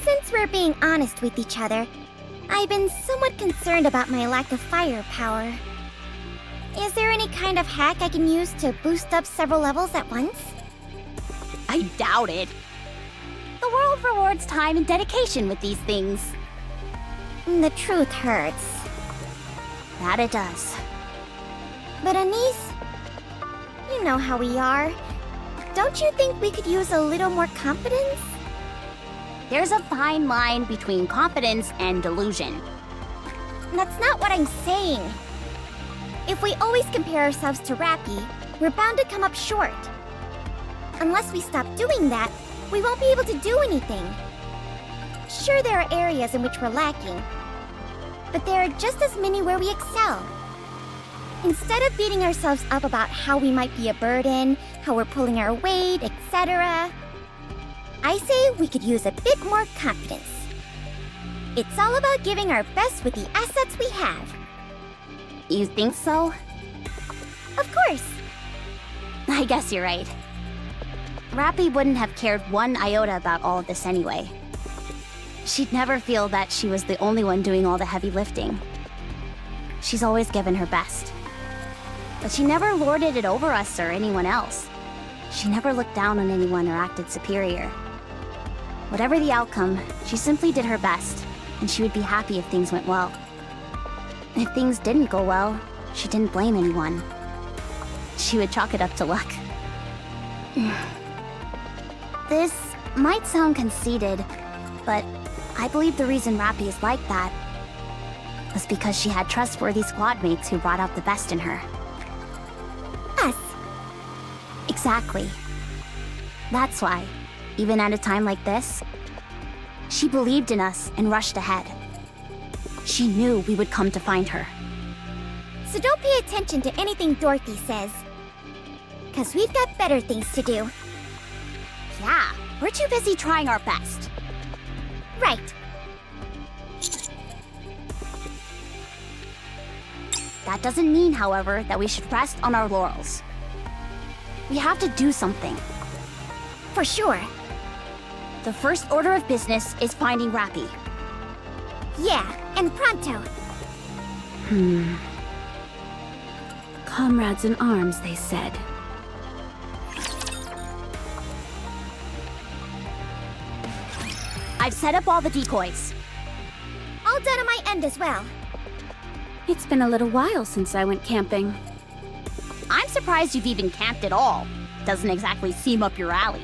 Since we're being honest with each other, I've been somewhat concerned about my lack of firepower. Is there any kind of hack I can use to boost up several levels at once? I doubt it. The world rewards time and dedication with these things. The truth hurts. That it does. But Anise, you know how we are. Don't you think we could use a little more confidence? There's a fine line between confidence and delusion. That's not what I'm saying. If we always compare ourselves to Rappy, we're bound to come up short. Unless we stop doing that, we won't be able to do anything. Sure, there are areas in which we're lacking, but there are just as many where we excel. Instead of beating ourselves up about how we might be a burden, how we're pulling our weight, etc., I say we could use a bit more confidence. It's all about giving our best with the assets we have. You think so? Of course. I guess you're right. Rappy wouldn't have cared one iota about all of this anyway. She'd never feel that she was the only one doing all the heavy lifting. She's always given her best. But she never lorded it over us or anyone else. She never looked down on anyone or acted superior. Whatever the outcome, she simply did her best, and she would be happy if things went well. If things didn't go well, she didn't blame anyone. She would chalk it up to luck. This might sound conceited, but I believe the reason Rappy is like that was because she had trustworthy squad mates who brought out the best in her. Us. Exactly. That's why, even at a time like this, she believed in us and rushed ahead. She knew we would come to find her. So don't pay attention to anything Dorothy says. 'Cause we've got better things to do. Yeah, we're too busy trying our best. Right. That doesn't mean, however, that we should rest on our laurels. We have to do something. For sure. The first order of business is finding Rappy. Yeah, and pronto. Comrades in arms, they said. I've set up all the decoys. All done on my end as well. It's been a little while since I went camping. I'm surprised you've even camped at all. Doesn't exactly seem up your alley.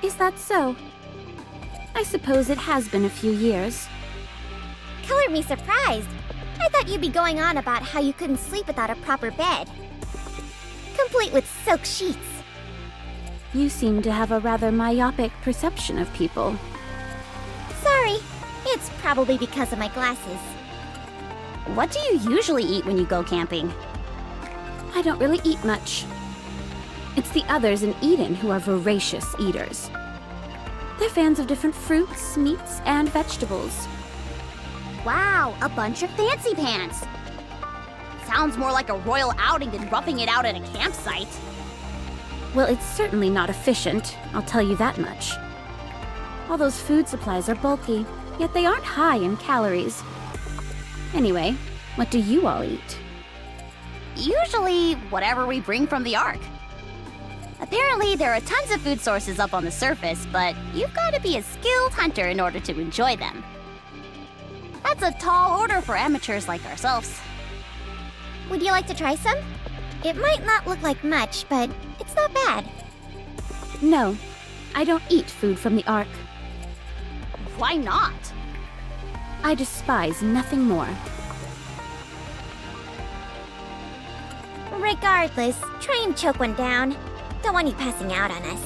Is that so? I suppose it has been a few years. Color me surprised. I thought you'd be going on about how you couldn't sleep without a proper bed. Complete with silk sheets. You seem to have a rather myopic perception of people. Sorry. It's probably because of my glasses. What do you usually eat when you go camping? I don't really eat much. It's the others in Eden who are voracious eaters. They're fans of different fruits, meats, and vegetables. Wow, a bunch of fancy pants. Sounds more like a royal outing than roughing it out at a campsite. Well, it's certainly not efficient, I'll tell you that much. All those food supplies are bulky, yet they aren't high in calories. Anyway, what do you all eat? Usually, whatever we bring from the Ark. Apparently, there are tons of food sources up on the surface, but you've got to be a skilled hunter in order to enjoy them. That That's a tall order for amateurs like ourselves. Would you like to try some? It might not look like much, but it's not bad. No, I don't eat food from the Ark. Why not? I despise nothing more. Regardless, try and choke one down. Don't want you passing out on us.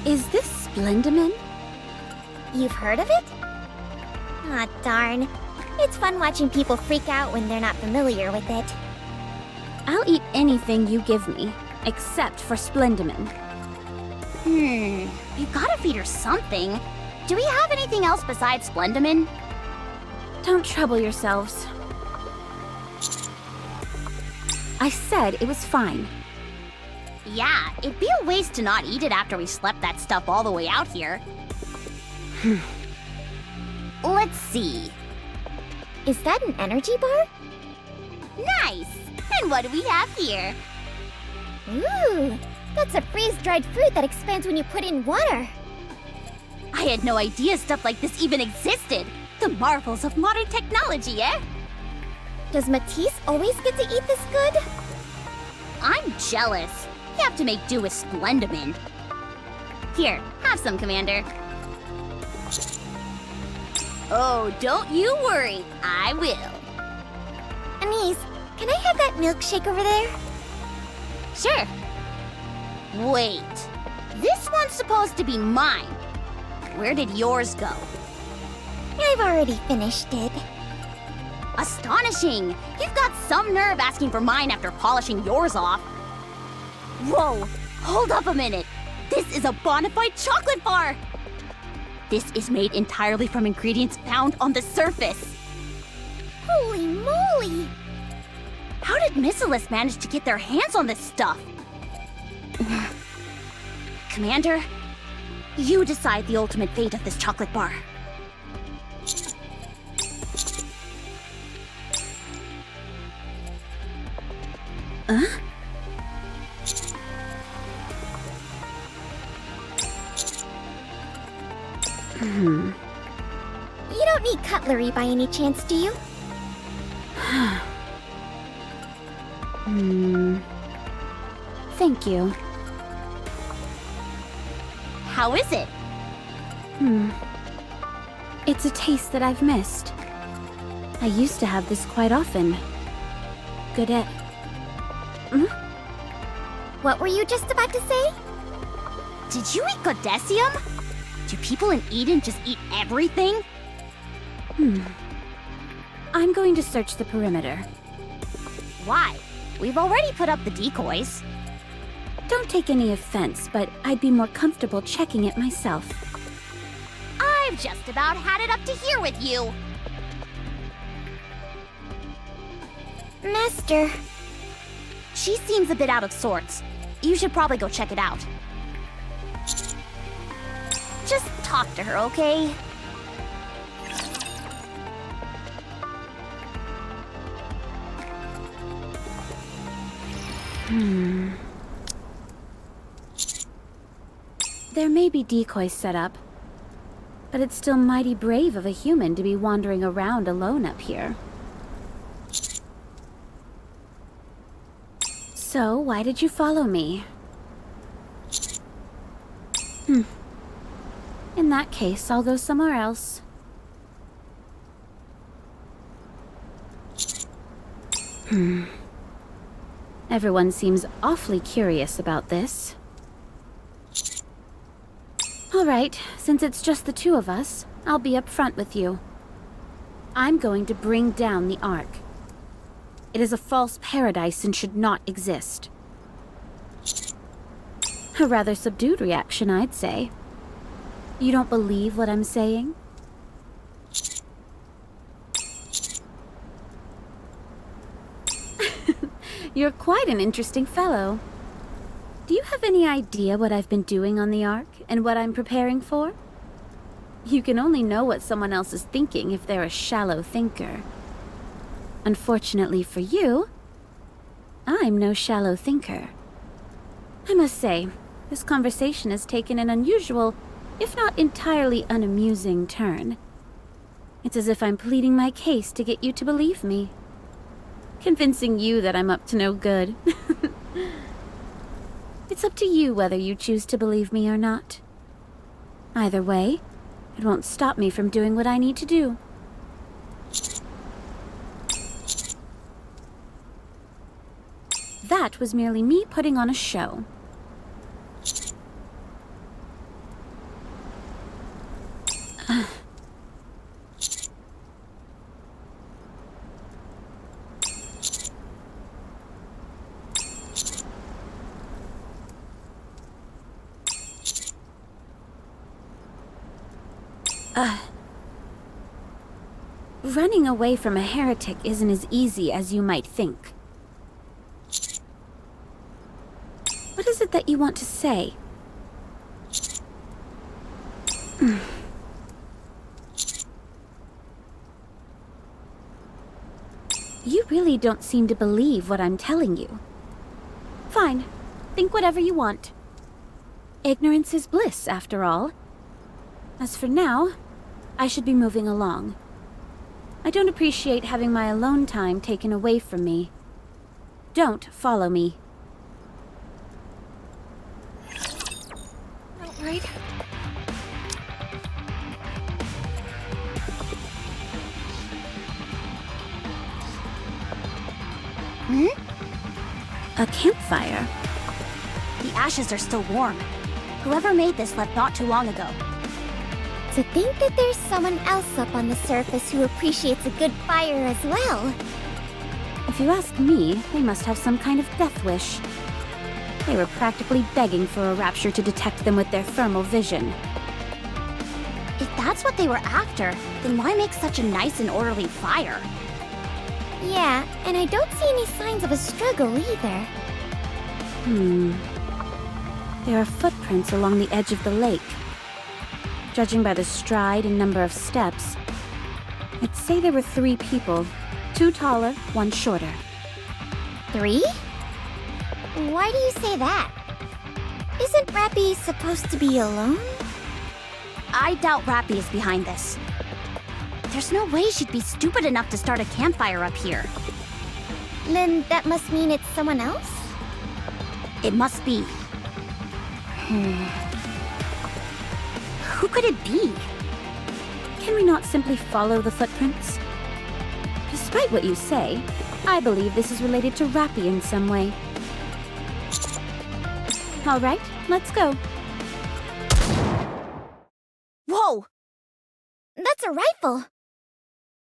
Is this Splendimin? You've heard of it? Aw, darn. It's fun watching people freak out when they're not familiar with it. I'll eat anything you give me, except for Splendimin. You gotta feed her something. Do we have anything else besides Splendimin? Don't trouble yourselves. I said it was fine. Yeah, it'd be a waste to not eat it after we slept that stuff all the way out here. Let's see. Is that an energy bar? Nice! And what do we have here? Ooh, that's a freeze-dried fruit that expands when you put in water. I had no idea stuff like this even existed. The marvels of modern technology, eh? Does Matisse always get to eat this good? I'm jealous. You have to make do with Splendimin. Here, have some, Commander. Oh, don't you worry. I will. Anise, can I have that milkshake over there? Sure. Wait. This one's supposed to be mine. Where did yours go? I've already finished it. Astonishing! You've got some nerve asking for mine after polishing yours off. Whoa! Hold up a minute! This is a bona fide chocolate bar! This is made entirely from ingredients found on the surface. Holy moly! How did Missilus manage to get their hands on this stuff? Commander, you decide the ultimate fate of this chocolate bar. You don't need cutlery by any chance, do you? Thank you. How is it? It's a taste that I've missed. I used to have this quite often. Godet. What were you just about to say? Did you eat Godessium? Do people in Eden just eat everything? I'm going to search the perimeter. Why? We've already put up the decoys. Don't take any offense, but I'd be more comfortable checking it myself. I've just about had it up to here with you. Master, She seems a bit out of sorts. You should probably go check it out. Just talk to her, okay? There may be decoys set up, but it's still mighty brave of a human to be wandering around alone up here. So, why did you follow me? In that case, I'll go somewhere else. Everyone seems awfully curious about this. All right, since it's just the two of us, I'll be upfront with you. I'm going to bring down the Ark. It is a false paradise and should not exist. A rather subdued reaction, I'd say. You don't believe what I'm saying? You're quite an interesting fellow. Do you have any idea what I've been doing on the Ark and what I'm preparing for? You can only know what someone else is thinking if they're a shallow thinker. Unfortunately for you, I'm no shallow thinker. I must say, this conversation has taken an unusual, if not entirely unamusing turn. It's as if I'm pleading my case to get you to believe me. Convincing you that I'm up to no good. It's up to you whether you choose to believe me or not. Either way, it won't stop me from doing what I need to do. That was merely me putting on a show. Running away from a heretic isn't as easy as you might think. What is it that you want to say? You really don't seem to believe what I'm telling you. Fine. Think whatever you want. Ignorance is bliss, after all. As for now, I should be moving along. I don't appreciate having my alone time taken away from me. Don't follow me. Right? A campfire? The ashes are still warm. Whoever made this left not too long ago. To think that there's someone else up on the surface who appreciates a good fire as well. If you ask me, they must have some kind of death wish. They were practically begging for a rapture to detect them with their thermal vision. If that's what they were after, then why make such a nice and orderly fire? Yeah, and I don't see any signs of a struggle either. There are footprints along the edge of the lake. Judging by the stride and number of steps, I'd say there were 3 people. 2 taller, 1 shorter. 3? Why do you say that? Isn't Rappy supposed to be alone? I doubt Rappy is behind this. There's no way she'd be stupid enough to start a campfire up here. Then that must mean it's someone else? It must be. Who could it be? Can we not simply follow the footprints? Despite what you say, I believe this is related to Rappy in some way. All right, let's go. Whoa! That's a rifle!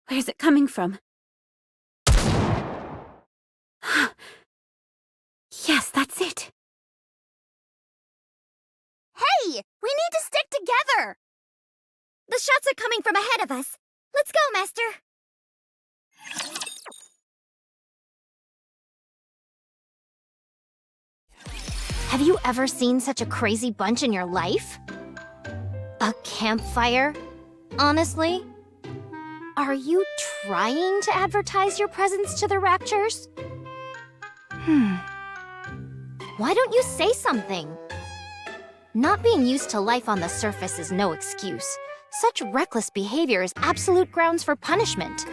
Where's it coming from? Yes, that's it. Hey! We need to stick together! The shots are coming from ahead of us. Let's go, Master. Have you ever seen such a crazy bunch in your life? A campfire? Honestly? Are you trying to advertise your presence to the Raptures? Why don't you say something? Not being used to life on the surface is no excuse. Such reckless behavior is absolute grounds for punishment.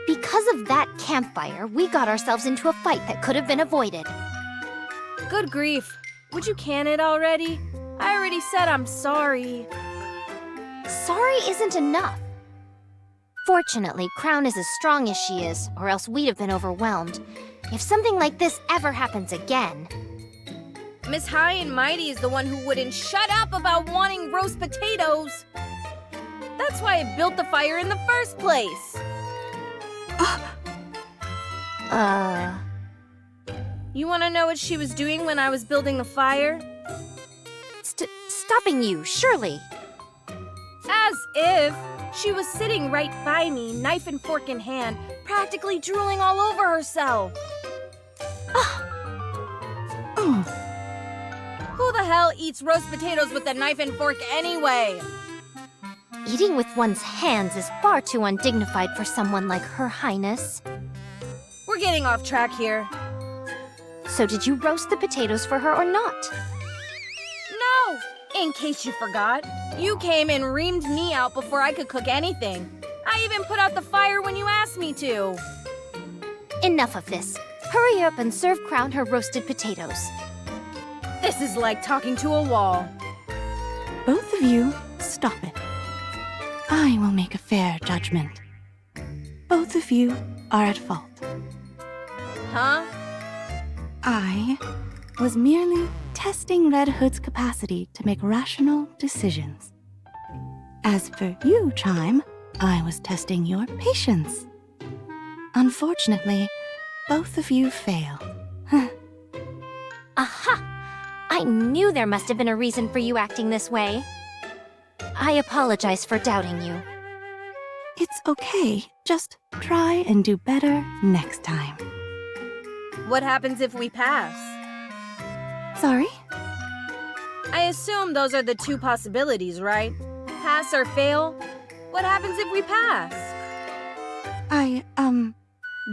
Because of that campfire, we got ourselves into a fight that could have been avoided. Good grief. Would you can it already? I already said I'm sorry. Sorry isn't enough. Fortunately, Crown is as strong as she is, or else we'd have been overwhelmed. If something like this ever happens again... Miss High and Mighty is the one who wouldn't shut up about wanting roast potatoes. That's why I built the fire in the first place. You want to know what she was doing when I was building the fire? Stopping you, surely. As if. She was sitting right by me, knife and fork in hand, practically drooling all over herself. Who the hell eats roast potatoes with a knife and fork anyway? Eating with one's hands is far too undignified for someone like Her Highness. We're getting off track here. So did you roast the potatoes for her or not? No! In case you forgot, you came and reamed me out before I could cook anything. I even put out the fire when you asked me to. Enough of this. Hurry up and serve Crown her roasted potatoes. This is like talking to a wall. Both of you, stop it. I will make a fair judgment. Both of you are at fault. Huh? I was merely testing Red Hood's capacity to make rational decisions. As for you, Chime, I was testing your patience. Unfortunately, both of you failed. Aha! I knew there must have been a reason for you acting this way. I apologize for doubting you. It's okay. Just try and do better next time. What happens if we pass? Sorry? I assume those are the two possibilities, right? Pass or fail? What happens if we pass? I,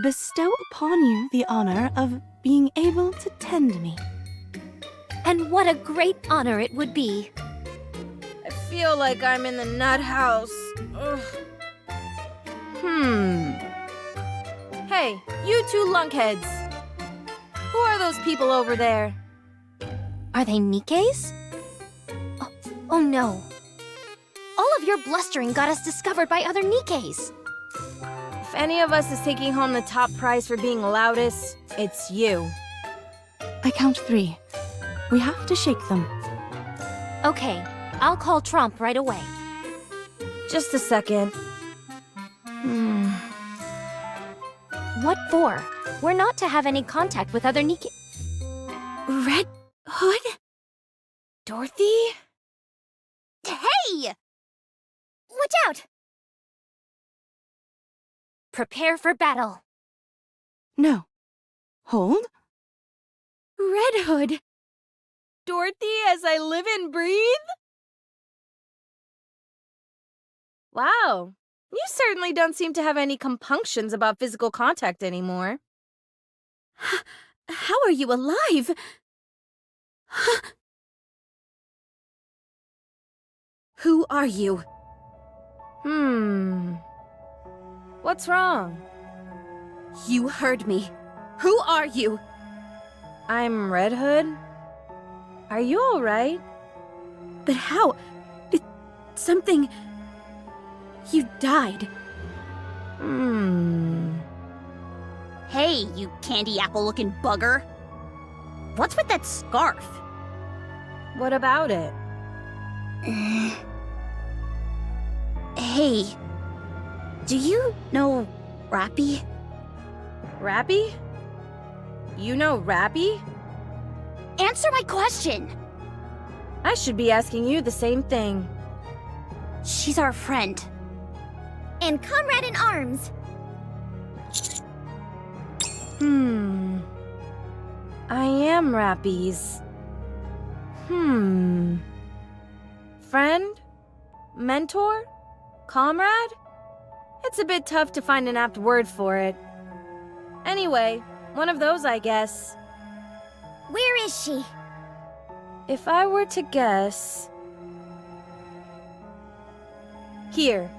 bestow upon you the honor of being able to tend me. And what a great honor it would be. I feel like I'm in the nut house. Ugh. Hey, you two lunkheads. Who are those people over there? Are they Nikke's? Oh no. All of your blustering got us discovered by other Nikke's. If any of us is taking home the top prize for being loudest, it's you. I count 3. We have to shake them. Okay, I'll call Trump right away. Just a second. What for? We're not to have any contact with other Nikke... Red Hood? Dorothy? Hey! Watch out! Prepare for battle. No. Hold. Red Hood! Dorothy as I live and breathe? Wow. You certainly don't seem to have any compunctions about physical contact anymore. How are you alive? Who are you? What's wrong? You heard me. Who are you? I'm Red Hood. Are you alright? But how? Something... You died. Hey, you candy apple-looking bugger. What's with that scarf? What about it? Hey, do you know Rappy? Rappy? You know Rappy? Answer my question! I should be asking you the same thing. She's our friend. And comrade in arms. I am Rappy's. Friend? Mentor? Comrade? It's a bit tough to find an apt word for it. Anyway, one of those, I guess. Where is she? If I were to guess... Here.